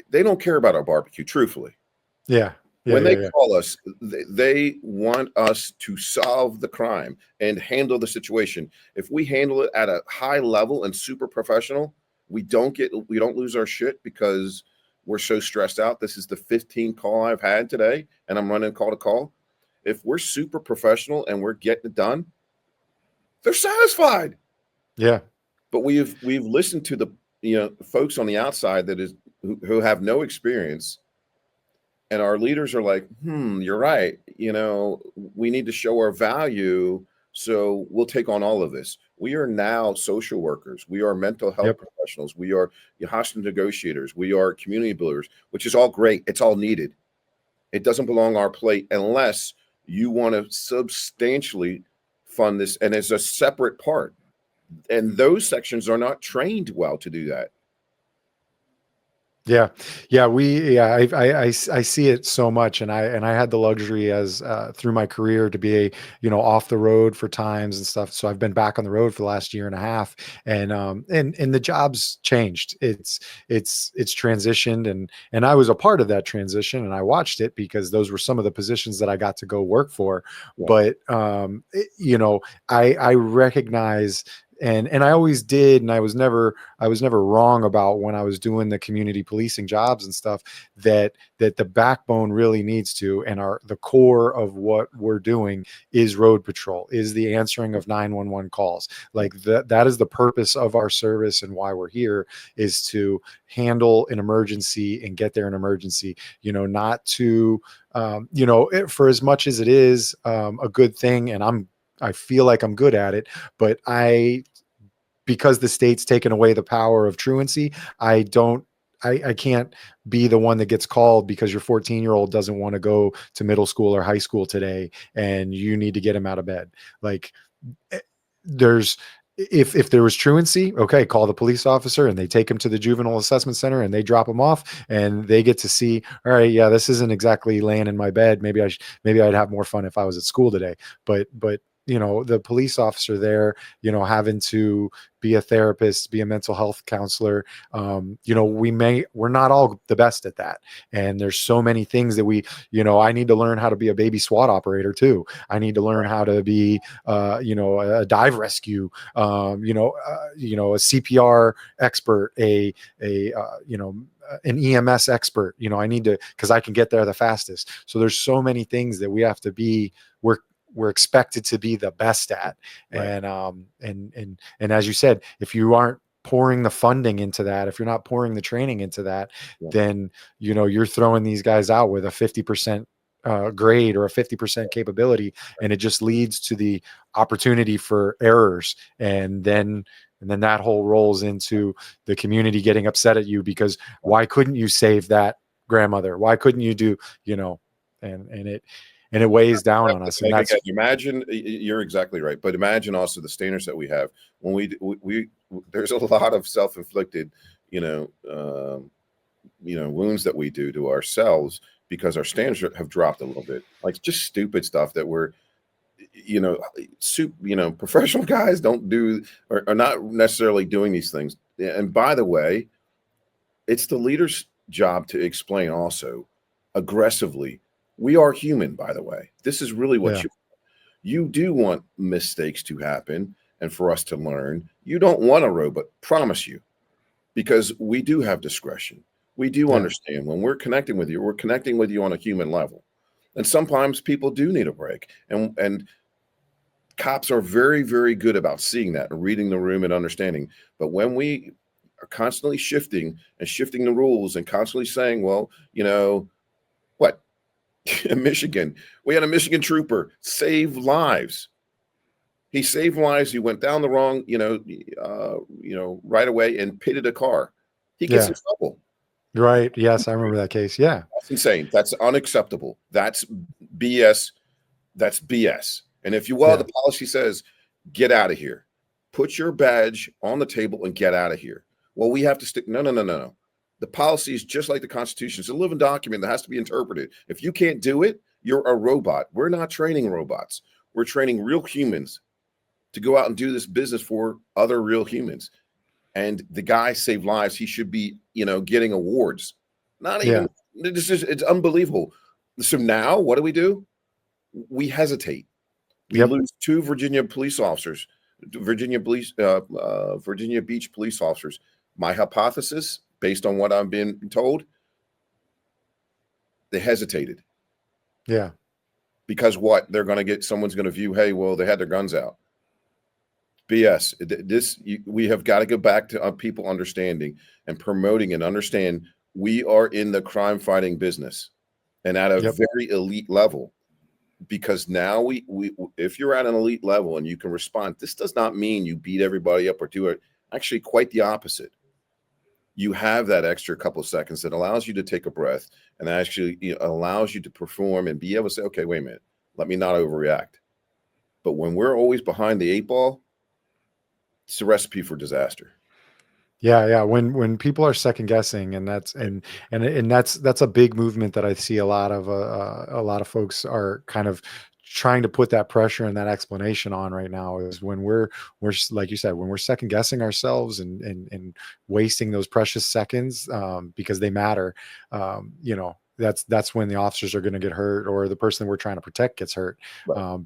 They don't care about our barbecue, truthfully. Yeah. When they call us, they want us to solve the crime and handle the situation. If we handle it at a high level and super professional, we don't lose our shit because we're so stressed out. This is the 15th call I've had today, and I'm running call to call. If we're super professional and we're getting it done, they're satisfied. Yeah. But we've listened to the, you know, folks on the outside who have no experience. And our leaders are like, you're right. You know, we need to show our value. So we'll take on all of this. We are now social workers. We are mental health professionals. We are hostage negotiators. We are community builders, which is all great. It's all needed. It doesn't belong on our plate unless you want to substantially fund this. And it's a separate part. And those sections are not trained well to do that. Yeah. I see it so much. And I had the luxury as through my career to be off the road for times and stuff. So I've been back on the road for the last year and a half, and the job's changed. It's transitioned, and I was a part of that transition, and I watched it because those were some of the positions that I got to go work for. Yeah. But I recognize, and I always did, and I was never wrong about when I was doing the community policing jobs and stuff, that the backbone really needs to, and the core of what we're doing is road patrol, is the answering of 911 calls. Like that is the purpose of our service, and why we're here is to handle an emergency and get there in emergency, not to, for as much as it is a good thing, and I feel like I'm good at it, but because the state's taken away the power of truancy, I can't be the one that gets called because your 14-year-old doesn't want to go to middle school or high school today, and you need to get him out of bed. Like, if there was truancy, okay, call the police officer and they take him to the juvenile assessment center and they drop him off, and they get to see, all right, yeah, this isn't exactly laying in my bed. Maybe I'd have more fun if I was at school today. But the police officer there, having to be a therapist, be a mental health counselor, we're not all the best at that. And there's so many things that I need to learn how to be a baby SWAT operator too. I need to learn how to be, a dive rescue, a CPR expert, an EMS expert. I need to, because I can get there the fastest. So there's so many things that we have to be, we're expected to be the best at. Right. And as you said, if you aren't pouring the funding into that, if you're not pouring the training into that, then, you're throwing these guys out with a 50% grade or a 50% capability. And it just leads to the opportunity for errors. And then, And then that whole rolls into the community getting upset at you because why couldn't you save that grandmother? Why couldn't you do, and it weighs down on us. And that's, again, imagine, you're exactly right. But imagine also the standards that we have when we there's a lot of self-inflicted, wounds that we do to ourselves because our standards have dropped a little bit, like just stupid stuff that we're, professional guys don't do or are not necessarily doing these things. And by the way, it's the leader's job to explain also aggressively. We are human, by the way. This is really what you do want mistakes to happen and for us to learn. You don't want a robot, promise you, because we do have discretion. We do understand when we're connecting with you, we're connecting with you on a human level. And sometimes people do need a break. And cops are very, very good about seeing that and reading the room and understanding. But when we are constantly shifting the rules and constantly saying, well, what? In Michigan, we had a Michigan trooper save lives. He saved lives. He went down the wrong, right away and pitted a car. He gets in trouble. Right. Yes, I remember that case. Yeah. That's insane. That's unacceptable. That's BS. That's BS. And if the policy says, get out of here, put your badge on the table and get out of here. Well, we have to stick. No. The policy is just like the Constitution. It's a living document that has to be interpreted. If you can't do it, you're a robot. We're not training robots. We're training real humans to go out and do this business for other real humans. And the guy saved lives. He should be, getting awards. Not even, it's unbelievable. So now what do? We hesitate. We lose 2 Virginia police officers, Virginia Beach police officers. My hypothesis, based on what I've been told, they hesitated. Yeah. Because someone's going to view, hey, well, they had their guns out. BS. We have got to go back to people understanding and promoting and understand we are in the crime fighting business and at a very elite level. Because now if you're at an elite level and you can respond, this does not mean you beat everybody up or do it. Actually, quite the opposite. You have that extra couple of seconds that allows you to take a breath and actually allows you to perform and be able to say, okay, wait a minute, let me not overreact. But when we're always behind the 8 ball, it's a recipe for disaster. Yeah. When people are second guessing, and that's a big movement that I see a lot of folks are kind of trying to put that pressure and that explanation on right now, is when we're like you said, when we're second guessing ourselves and wasting those precious seconds because they matter. That's when the officers are going to get hurt, or the person that we're trying to protect gets hurt,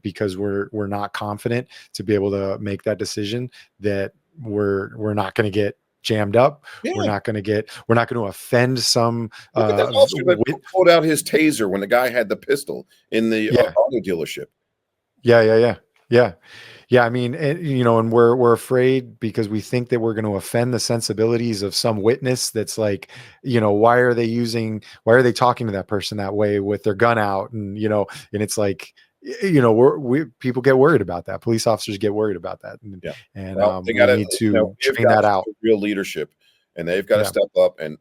because we're not confident to be able to make that decision that we're not going to get jammed up. We're not going to offend some. Look at that officer that pulled out his taser when the guy had the pistol in the auto dealership. Yeah. I mean, and we're afraid because we think that we're going to offend the sensibilities of some witness. That's like, why are they talking to that person that way with their gun out? And, and it's like, people get worried about that. Police officers get worried about that. And they gotta, need to train that out. Real leadership, and they've got to step up and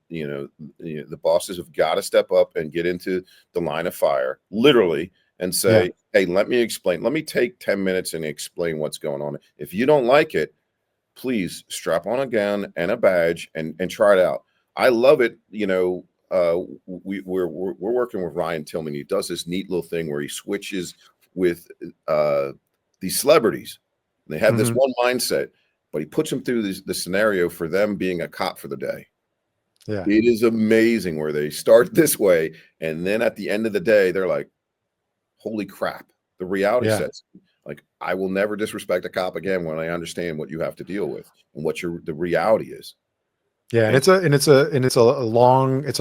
the bosses have got to step up and get into the line of fire, literally, and say, hey, let me explain. Let me take 10 minutes and explain what's going on. If you don't like it, please strap on a gun and a badge and try it out. I love it. We're working with Ryan Tillman. He does this neat little thing where he switches with these celebrities. They have this one mindset, but he puts them through the scenario for them being a cop for the day. Yeah, it is amazing where they start this way, and then at the end of the day, they're like, "Holy crap!" The reality sets. Like, I will never disrespect a cop again when I understand what you have to deal with and what the reality is. Yeah, and it's a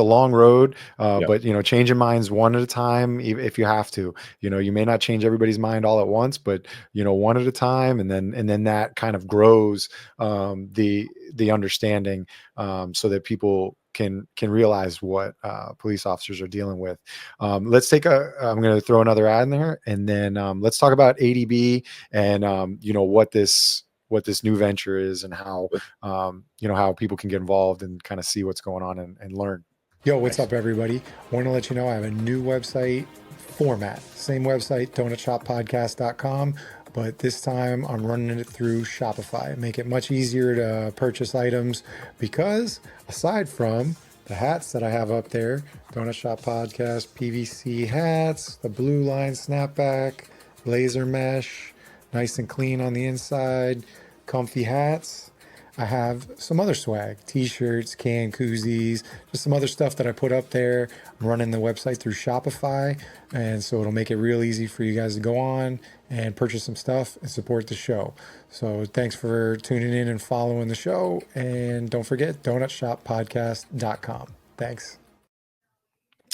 long road, but changing minds one at a time. If you have to, you may not change everybody's mind all at once, but one at a time, and then that kind of grows the understanding, so that people can realize what police officers are dealing with. I'm going to throw another ad in there, and then let's talk about ADB and what this what this new venture is and how, how people can get involved and kind of see what's going on and learn. Yo, what's up, everybody? I want to let you know I have a new website format. Same website, donutshoppodcast.com, but this time I'm running it through Shopify. Make it much easier to purchase items because aside from the hats that I have up there, Donut Shop Podcast, PVC hats, the blue line snapback, laser mesh, nice and clean on the inside, comfy hats. I have some other swag, t-shirts, can koozies, just some other stuff that I put up there. I'm running the website through Shopify, and so it'll make it real easy for you guys to go on and purchase some stuff and support the show. So thanks for tuning in and following the show. And don't forget, donutshoppodcast.com. Thanks.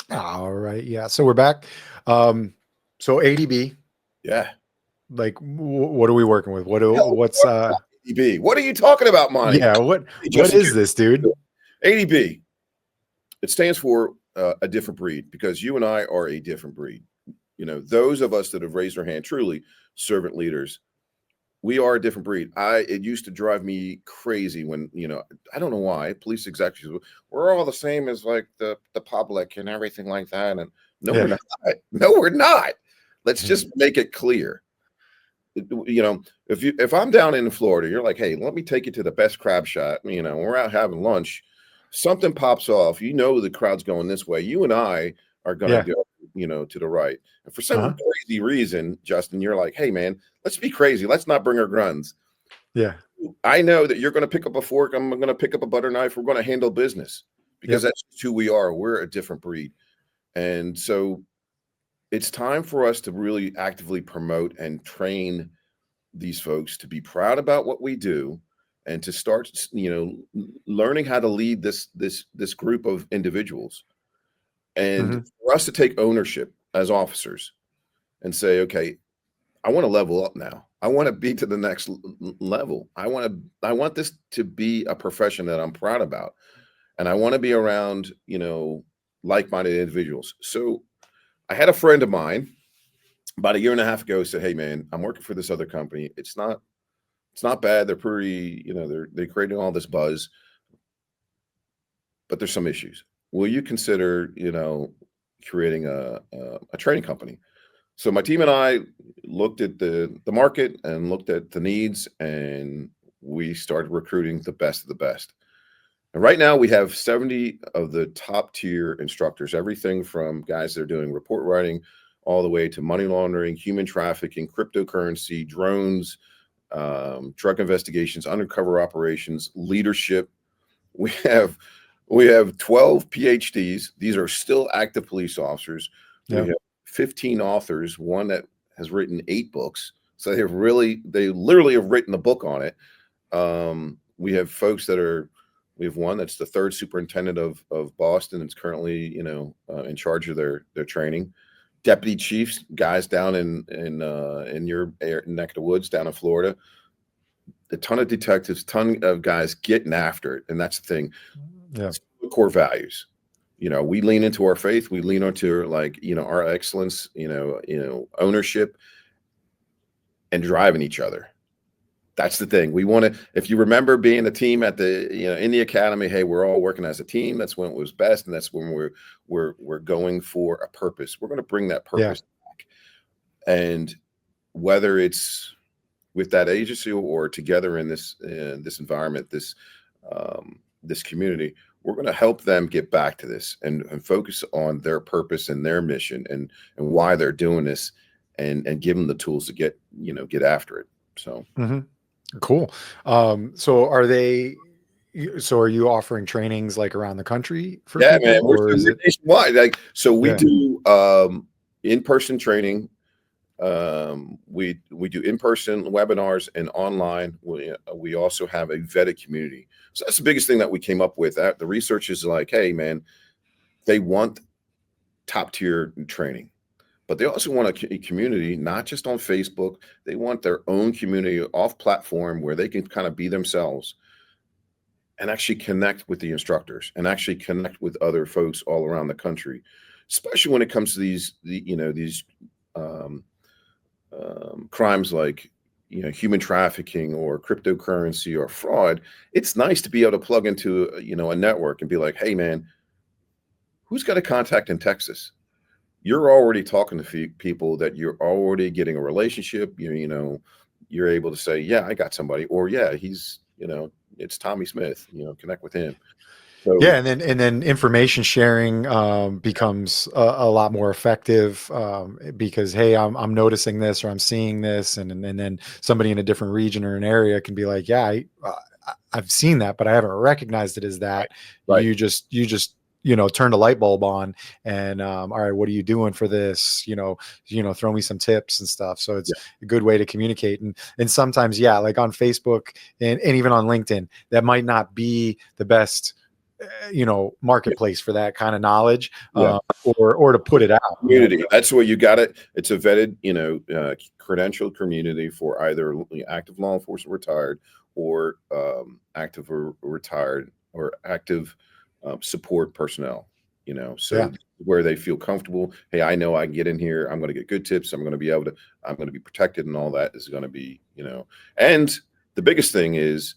All right. Yeah. So we're back. So ADB. Yeah. Like, what are we working with? What's ADB? What are you talking about, Monty? Yeah. What is this, dude? ADB. It stands for a different breed, because you and I are a different breed. Those of us that have raised our hand, truly servant leaders, we are a different breed. It used to drive me crazy when, I don't know why, police executives, we're all the same as like the public and everything like that. And we're not. No, we're not. Let's just make it clear. If I'm down in Florida, you're like, hey, let me take you to the best crab shop. We're out having lunch. Something pops off. The crowd's going this way. You and I are going to go, to the right. And for some crazy reason, Justin, you're like, hey, man, let's be crazy. Let's not bring our guns. Yeah. I know that you're going to pick up a fork. I'm going to pick up a butter knife. We're going to handle business because that's who we are. We're a different breed. And so it's time for us to really actively promote and train these folks to be proud about what we do and to start, learning how to lead this group of individuals. And for us to take ownership as officers and say, okay, I want to level up now. I want to be to the next level. I want this to be a profession that I'm proud about. And I want to be around, like-minded individuals. So I had a friend of mine about a year and a half ago said, hey, man, I'm working for this other company. It's not bad. They're pretty, they're creating all this buzz, but there's some issues. Will you consider, creating a training company? So my team and I looked at the market and looked at the needs, and we started recruiting the best of the best. And right now we have 70 of the top tier instructors, everything from guys that are doing report writing all the way to money laundering, human trafficking, cryptocurrency, drones, drug investigations, undercover operations, leadership. We have 12 PhDs. These are still active police officers. We have 15 authors, one that has written 8 books. So they literally have written a book on it. We have folks we have one that's the 3rd superintendent of Boston. It's currently, in charge of their training. Deputy chiefs, guys down in your neck of the woods down in Florida. A ton of detectives, ton of guys getting after it. And that's the thing. Yeah. Core values. We lean into our faith. We lean into our excellence, ownership and driving each other. That's the thing. We want to, if you remember being a team at in the academy, hey, we're all working as a team. That's when it was best. And that's when we're going for a purpose. We're going to bring that purpose back. And whether it's with that agency or together in this environment, this community, we're going to help them get back to this and focus on their purpose and their mission and why they're doing this and give them the tools to get after it. So. Cool. So are you offering trainings like around the country for people? Man, we're nationwide. We do in-person training. We do in-person webinars and online. We also have a vetted community. So that's the biggest thing that we came up with. The research is like, hey, man, they want top tier training, but they also want a community, not just on Facebook. They want their own community off platform where they can kind of be themselves and actually connect with the instructors and actually connect with other folks all around the country, especially when it comes to these crimes like, human trafficking or cryptocurrency or fraud, it's nice to be able to plug into a network and be like, hey man, who's got a contact in Texas? You're already talking to people that you're already getting a relationship. You're able to say, yeah, I got somebody, or yeah, he's it's Tommy Smith. Connect with him. So Yeah, and then information sharing becomes a lot more effective because hey, I'm noticing this or I'm seeing this, and then somebody in a different region or an area can be like, yeah, I've seen that, but I haven't recognized it as that. Right. You just turned a light bulb on, and all right, what are you doing for this? Throw me some tips and stuff. So it's a good way to communicate, and sometimes like on Facebook and even on LinkedIn, that might not be the best marketplace for that kind of knowledge, or to put it out. Community. That's where you got it. It's a vetted, credentialed community for either active law enforcement retired or active or retired or active support personnel. Where they feel comfortable. Hey, I know I can get in here. I'm going to get good tips. I'm going to be protected, and all that is going to be, And the biggest thing is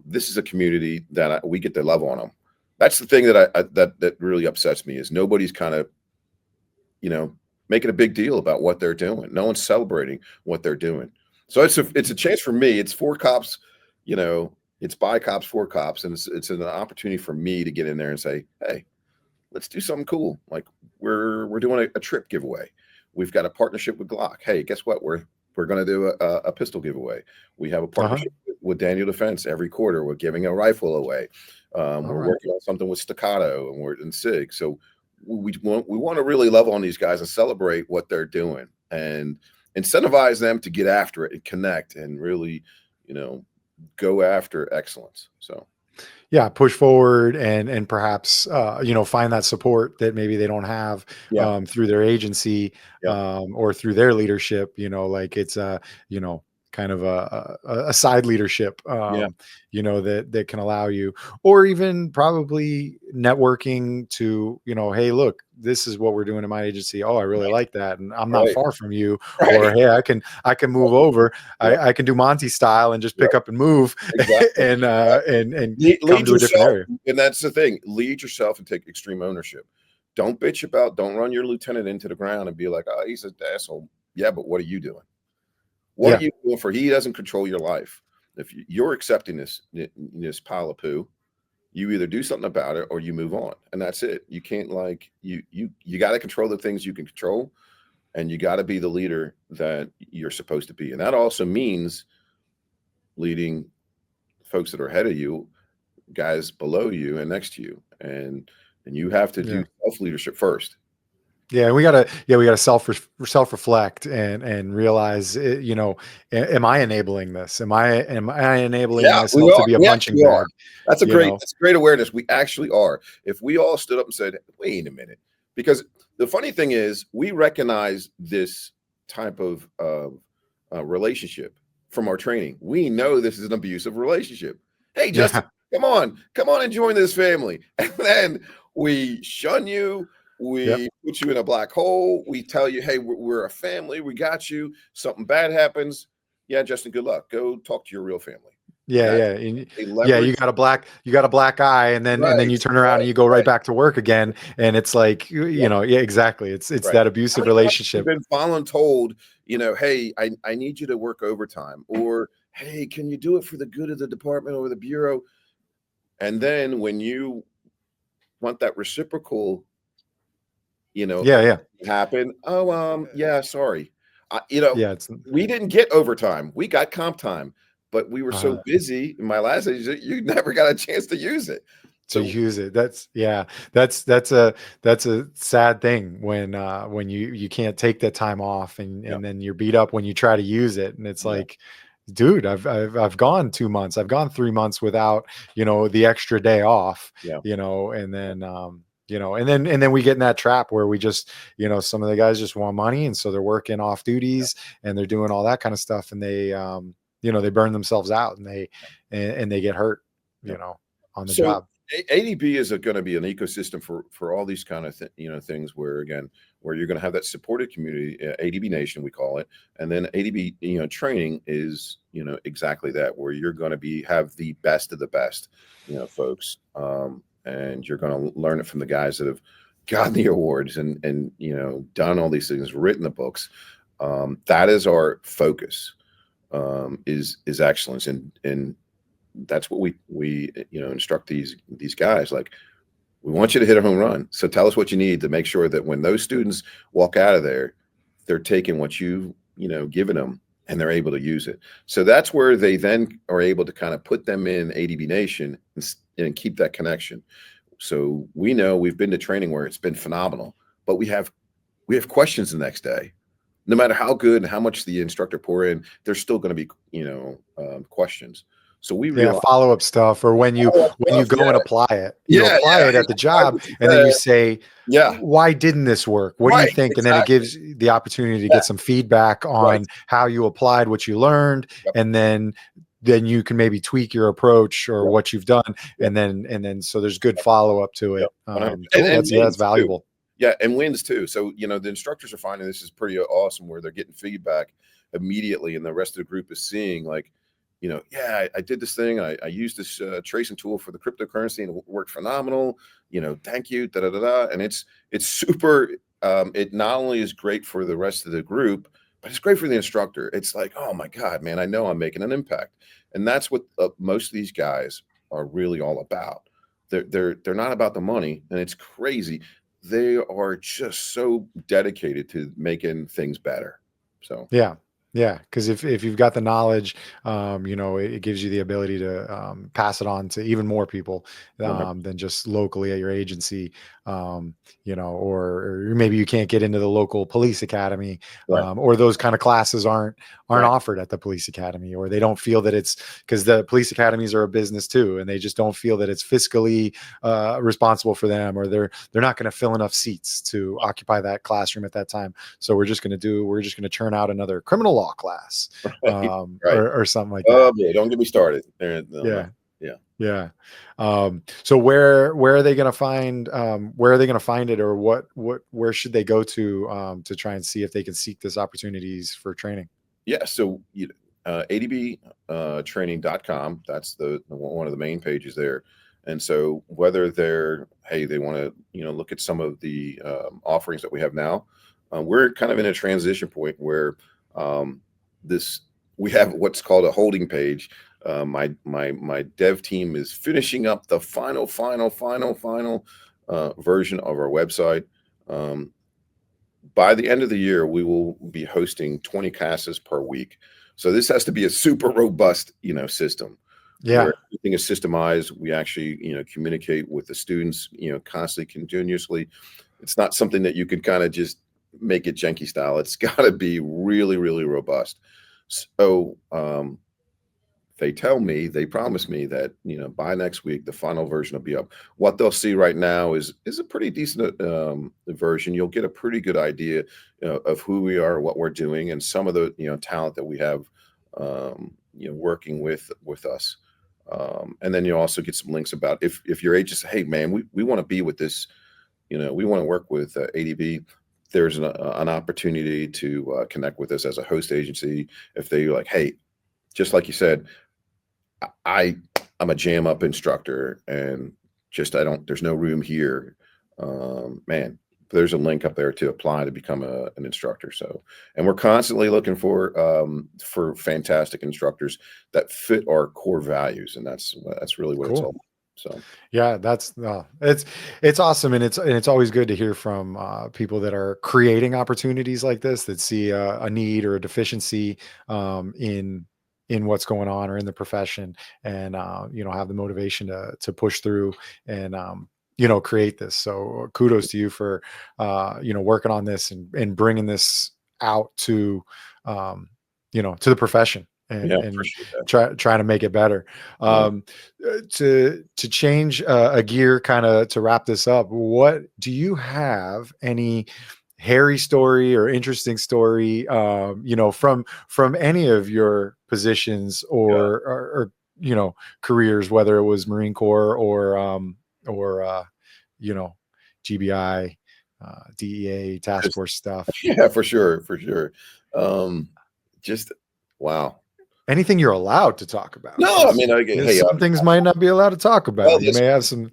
this is a community that we get to love on them. That's the thing that really upsets me is nobody's kind of, making a big deal about what they're doing. No one's celebrating what they're doing. So it's a chance for me. It's for cops, it's by cops for cops, and it's an opportunity for me to get in there and say, hey, let's do something cool. Like we're doing a trip giveaway. We've got a partnership with Glock. Hey, guess what? We're going to do a pistol giveaway. We have a partnership with Daniel Defense every quarter. We're giving a rifle away. We're working on something with Staccato and we're in SIG. So we want to really love on these guys and celebrate what they're doing and incentivize them to get after it and connect and really, go after excellence. So. Yeah, push forward and perhaps find that support that maybe they don't have through their agency or through their leadership. Like it's kind of a side leadership, that can allow you, or even probably networking to, hey, look, this is what we're doing in my agency. Oh, I really like that. And I'm not far from you, or, hey, I can move over. I can do Monty style and just pick up and move and come to a different area. And that's the thing. Lead yourself and take extreme ownership. Don't bitch don't run your lieutenant into the ground and be like, oh, he's an asshole. Yeah, but what are you doing? What are you doing for? He doesn't control your life. If you're accepting this pile of poo, you either do something about it or you move on, and that's it. You can't you got to control the things you can control, and you got to be the leader that you're supposed to be. And that also means leading folks that are ahead of you, guys below you and next to you, and you have to do self leadership first. Yeah, we gotta self-reflect and realize, am I enabling this? Am I enabling myself to be a punching bag? That's a great awareness. We actually are. If we all stood up and said, wait a minute, because the funny thing is we recognize this type of relationship from our training. We know this is an abusive relationship. Hey, Justin, come on and join this family. And then we shun you. We put you in a black hole. We tell you, hey, we're a family. We got you. Something bad happens. Yeah, Justin, good luck. Go talk to your real family. You got a black eye, and then you turn around and you go right back to work again. And it's like, exactly. It's that abusive relationship. You've been following told, hey, I need you to work overtime, or hey, can you do it for the good of the department or the bureau? And then when you want that reciprocal happen. Oh, sorry. We didn't get overtime. We got comp time, but we were so busy in my last agency, you never got a chance to use it. Use it. That's a sad thing when you can't take that time off and then you're beat up when you try to use it. And it's like, dude, I've gone 2 months, I've gone 3 months without, the extra day off, and then, and then we get in that trap where we just, some of the guys just want money. And so they're working off duties and they're doing all that kind of stuff. And they, they burn themselves out and they get hurt, on the job. ADB is going to be an ecosystem for all these kind of things where, again, where you're going to have that supported community, ADB Nation we call it, and then ADB training is exactly that, where you're going to have the best of the best folks, and you're going to learn it from the guys that have gotten the awards and done all these things, written the books. That is our focus, is excellence, and that's what we instruct these guys. Like, we want you to hit a home run, so tell us what you need to make sure that when those students walk out of there, they're taking what you've given them and they're able to use it. So that's where they then are able to kind of put them in ADB Nation and keep that connection. So we know we've been to training where it's been phenomenal, but we have questions the next day. No matter how good and how much the instructor pour in, there's still going to be questions. So we follow-up stuff, or when you go and apply it, apply it at the job, and then you say, why didn't this work? What do you think? And then it gives the opportunity to get some feedback on how you applied what you learned, and then you can maybe tweak your approach or what you've done, and then so there's good follow-up to it. That's valuable. Too. Yeah, and wins too. So the instructors are finding this is pretty awesome, where they're getting feedback immediately, and the rest of the group is seeing, like, I did this thing. I used this tracing tool for the cryptocurrency, and it worked phenomenal. Thank you. And it's super. It not only is great for the rest of the group, but it's great for the instructor. It's like, oh my God, man, I know I'm making an impact, and that's what most of these guys are really all about. They're not about the money, and it's crazy. They are just so dedicated to making things better. So yeah, because if you've got the knowledge, it gives you the ability to pass it on to even more people than just locally at your agency, or maybe you can't get into the local police academy, or those kind of classes aren't offered at the police academy, or they don't feel that it's, because the police academies are a business too, and they just don't feel that it's fiscally responsible for them, or they're not going to fill enough seats to occupy that classroom at that time. So we're just going to churn out another criminal law class, or something like that. Yeah, don't get me started. Yeah. So where are they going to find it, or where should they go to try and see if they can seek this opportunities for training? Yeah. So adbtraining.com, that's one of the main pages there. And so whether they want to look at some of the offerings that we have now, we're kind of in a transition point where we have what's called a holding page. My dev team is finishing up the final version of our website. By the end of the year, we will be hosting 20 classes per week. So this has to be a super robust, system. Yeah. Where everything is systemized. We actually, communicate with the students, constantly, continuously. It's not something that you can kind of just make it janky style. It's got to be really, really robust. So they promise me that by next week the final version will be up. What they'll see right now is a pretty decent version. You'll get a pretty good idea of who we are, what we're doing, and some of the talent that we have working with us. And then you also get some links about if your agent says, hey man, we want to be with this, we want to work with ADB. There's an opportunity to connect with us as a host agency. If they like, hey, just like you said, I'm a jam up instructor and there's no room here. Man, there's a link up there to apply to become an instructor. So, and we're constantly looking for fantastic instructors that fit our core values. And that's really what it's all about. So yeah, it's awesome, and it's always good to hear from people that are creating opportunities like this, that see a need or a deficiency in what's going on or in the profession, and have the motivation to push through and create this. So kudos to you for working on this and bringing this out to to the profession. And trying to make it better. To change a gear, kind of to wrap this up, what do you have any hairy story or interesting story, from any of your positions or careers, whether it was Marine Corps or GBI, DEA task force stuff. Yeah, for sure. Just wow. Anything you're allowed to talk about. No, I mean, hey, some things might not be allowed to talk about. well, You may have some.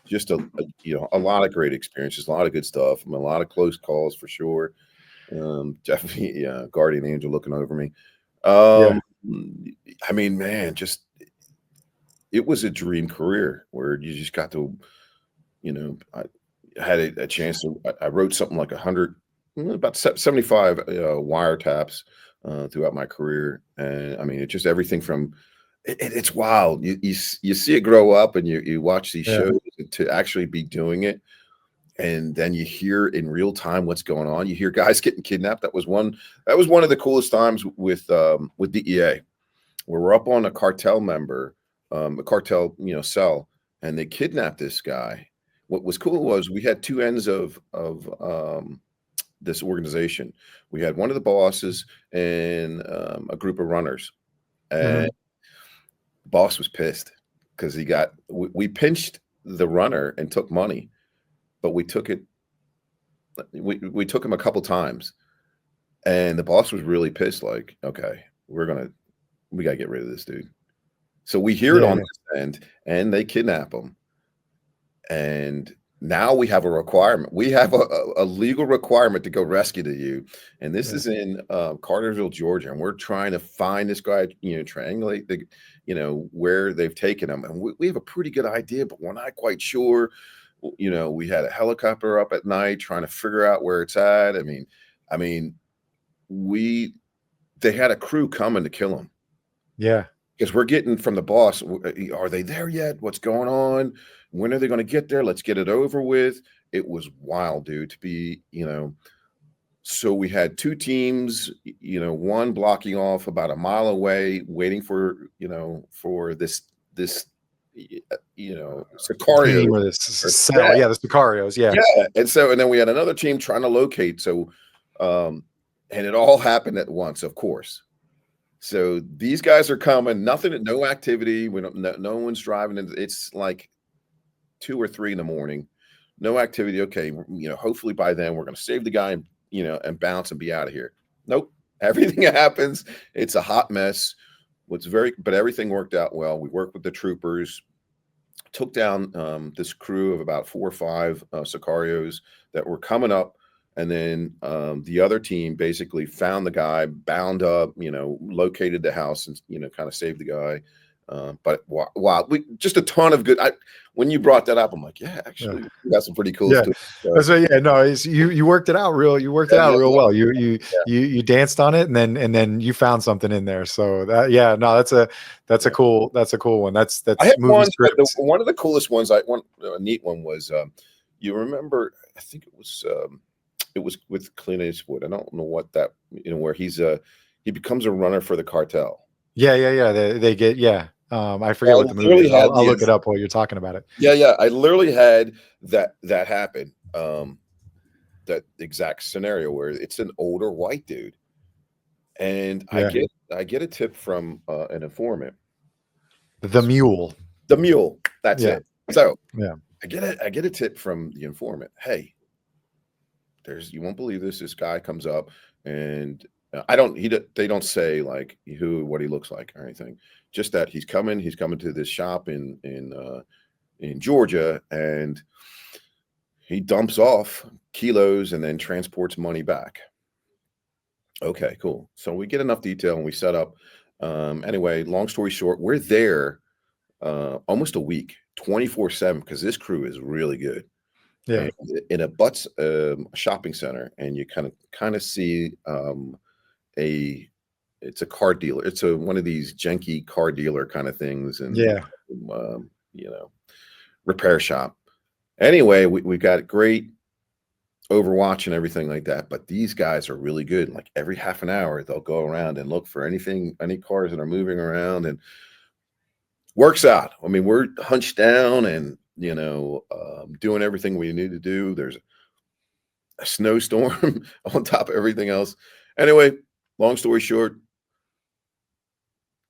Just a lot of great experiences, a lot of good stuff. I mean, a lot of close calls for sure. Definitely, guardian angel looking over me. Yeah. I mean, man, it was a dream career where you just got to, I had a chance to. I wrote something like 100, about 75 wiretaps throughout my career, and I mean, it's just everything from. It's wild. You see it grow up, and you watch these shows to actually be doing it, and then you hear in real time what's going on. You hear guys getting kidnapped. That was one of the coolest times with DEA, where we're up on a cartel member, a cartel cell, and they kidnapped this guy. What was cool was we had two ends of this organization. We had one of the bosses and a group of runners, and boss was pissed because we pinched the runner and took money, but we took him a couple times, and the boss was really pissed, like, okay, we gotta get rid of this dude. So we hear it on this end, and they kidnap him, and now we have a requirement. We have a legal requirement to go rescue you. And this is in Cartersville, Georgia. And we're trying to find this guy, triangulate where they've taken him. And we have a pretty good idea, but we're not quite sure. We had a helicopter up at night trying to figure out where it's at. I mean, they had a crew coming to kill him. Yeah. Because we're getting from the boss, are they there yet? What's going on? When are they going to get there? Let's get it over with. It was wild, dude, to be, so we had two teams, one blocking off about a mile away, waiting for this Sicario. Or this cell. Yeah, the Sicarios. Yeah. Yeah. And then we had another team trying to locate. So, and it all happened at once, of course. So these guys are coming, no activity. No one's driving. It's like 2 or 3 in the morning, no activity. Okay. Hopefully by then we're going to save the guy and, and bounce and be out of here. Nope. Everything happens. It's a hot mess. But everything worked out well. We worked with the troopers, took down this crew of about 4 or 5 Sicarios that were coming up. And then the other team basically found the guy, bound up, located the house and, kind of saved the guy. But wow, just a ton of good. When you brought that up, I'm like, yeah, actually, we got some pretty cool stuff. So you worked it out real. You worked it out real well. You danced on it, and then you found something in there. So that's a cool one. That's I had one of the coolest ones. A neat one was you remember? I think it was with Clint Eastwood. I don't know what that where he becomes a runner for the cartel. Yeah. They get I forget what the movie is. I'll look it up while you're talking about it. Yeah. I literally had that happen. That exact scenario where it's an older white dude, and I get a tip from an informant. The mule. That's it. So I get a tip from the informant. Hey, you won't believe this. This guy comes up, and they don't say like what he looks like or anything. Just that he's coming to this shop in Georgia, and he dumps off kilos and then transports money back. Okay, cool. So we get enough detail and we set up. Anyway, long story short, we're there almost a week, 24/7, because this crew is really good. Yeah. In a Butts shopping center, and you kind of see it's a car dealer. It's one of these janky car dealer kind of things, and repair shop. Anyway, we got great Overwatch and everything like that, but these guys are really good. Like every half an hour, they'll go around and look for any cars that are moving around, and works out. I mean, we're hunched down and doing everything we need to do. There's a snowstorm on top of everything else. Anyway, long story short,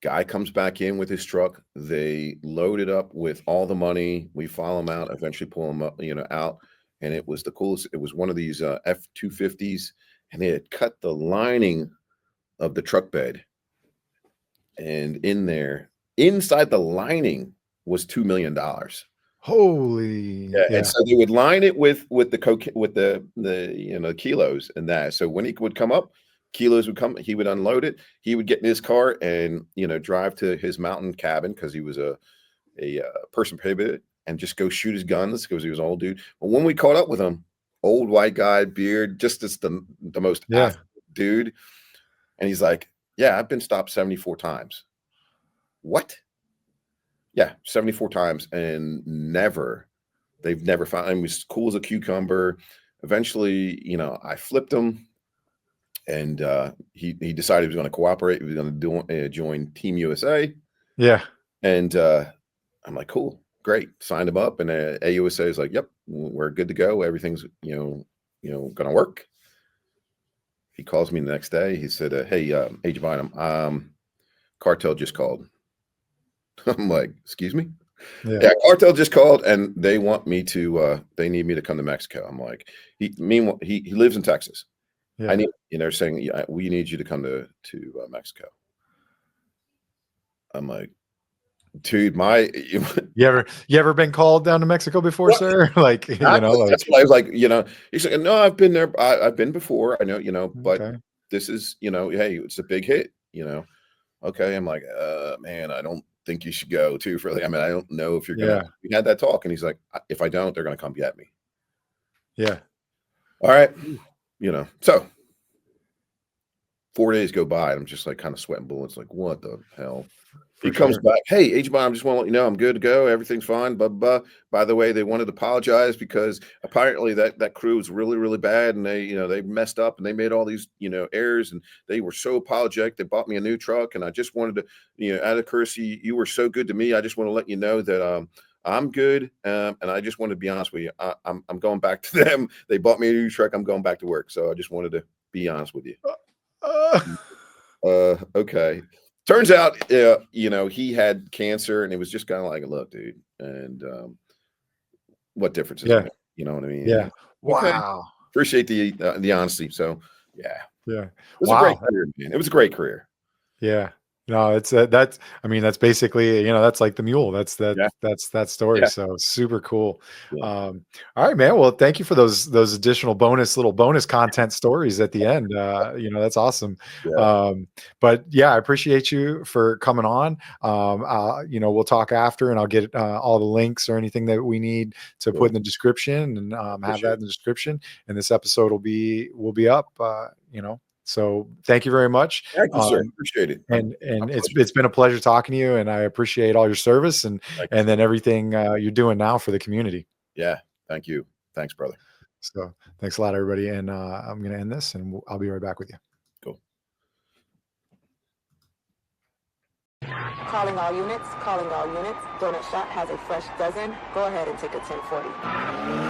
Guy comes back in with his truck. They load it up with all the money. We follow him out, eventually pull him up, out. And it was the coolest. It was one of these F-250s, and they had cut the lining of the truck bed. And in there, inside the lining was $2 million. Holy. Yeah. And so they would line it with the cocaine, with the kilos and that. So when he would come up, kilos would come, he would unload it. He would get in his car and drive to his mountain cabin, because he was a person prohibited, and just go shoot his guns, because he was an old dude. But when we caught up with him, old white guy, beard, just as the most dude, and he's like, yeah, I've been stopped 74 times. What? Yeah, 74 times, and they've never found him. He was cool as a cucumber. Eventually, I flipped him, and he decided he was going to cooperate. He was going to join Team USA. Yeah. And I'm like, cool, great. Signed him up, and AUSA is like, yep, we're good to go. Everything's going to work. He calls me the next day. He said, hey, Agent Bynum, cartel just called. I'm like, excuse me? Yeah, cartel just called, and they want me to, they need me to come to Mexico. I'm like, meanwhile, he lives in Texas. Yeah. I need, they're saying, yeah, we need you to come to Mexico. I'm like, dude, you ever been called down to Mexico before, sir? Like, that's what I was like, he's like, no, I've been there. I've been before. I know, but this is, hey, it's a big hit, Okay. I'm like, man, I don't think you should go too further. I mean, I don't know if you're going to, we had that talk, and he's like, if I don't, they're going to come get me. Yeah. All right. So 4 days go by, and I'm just like kind of sweating bullets. Like, what the hell? He comes back. Hey, Agent Bynum, I just want to let you know I'm good to go. Everything's fine. But by the way, they wanted to apologize because apparently that crew was really, really bad, and they messed up, and they made all these errors, and they were so apologetic. They bought me a new truck, and I just wanted to out of courtesy, you were so good to me. I just want to let you know that I'm good, and I just want to be honest with you. I'm going back to them. They bought me a new truck. I'm going back to work, so I just wanted to be honest with you. Okay. Turns out, he had cancer, and it was just kind of like, look, dude, and what difference does it make? You know what I mean? Yeah. Okay. Wow. Appreciate the honesty. So, yeah. It was a great career, man. It was a great career. Yeah. No, it's that's basically, that's like the mule. That's that story. Yeah. So super cool. Yeah. All right, man. Well, thank you for those additional little bonus content stories at the end. That's awesome. Yeah. But yeah, I appreciate you for coming on. We'll talk after, and I'll get all the links or anything that we need to put in the description, and have that in the description. And this episode will be up, So thank you very much. Thank you, sir. Appreciate it. And it's been a pleasure talking to you, and I appreciate all your service and then everything you're doing now for the community. Yeah. Thank you. Thanks, brother. So thanks a lot, everybody. And I'm going to end this, and I'll be right back with you. Cool. Calling all units. Donut Shop has a fresh dozen. Go ahead and take a 1040.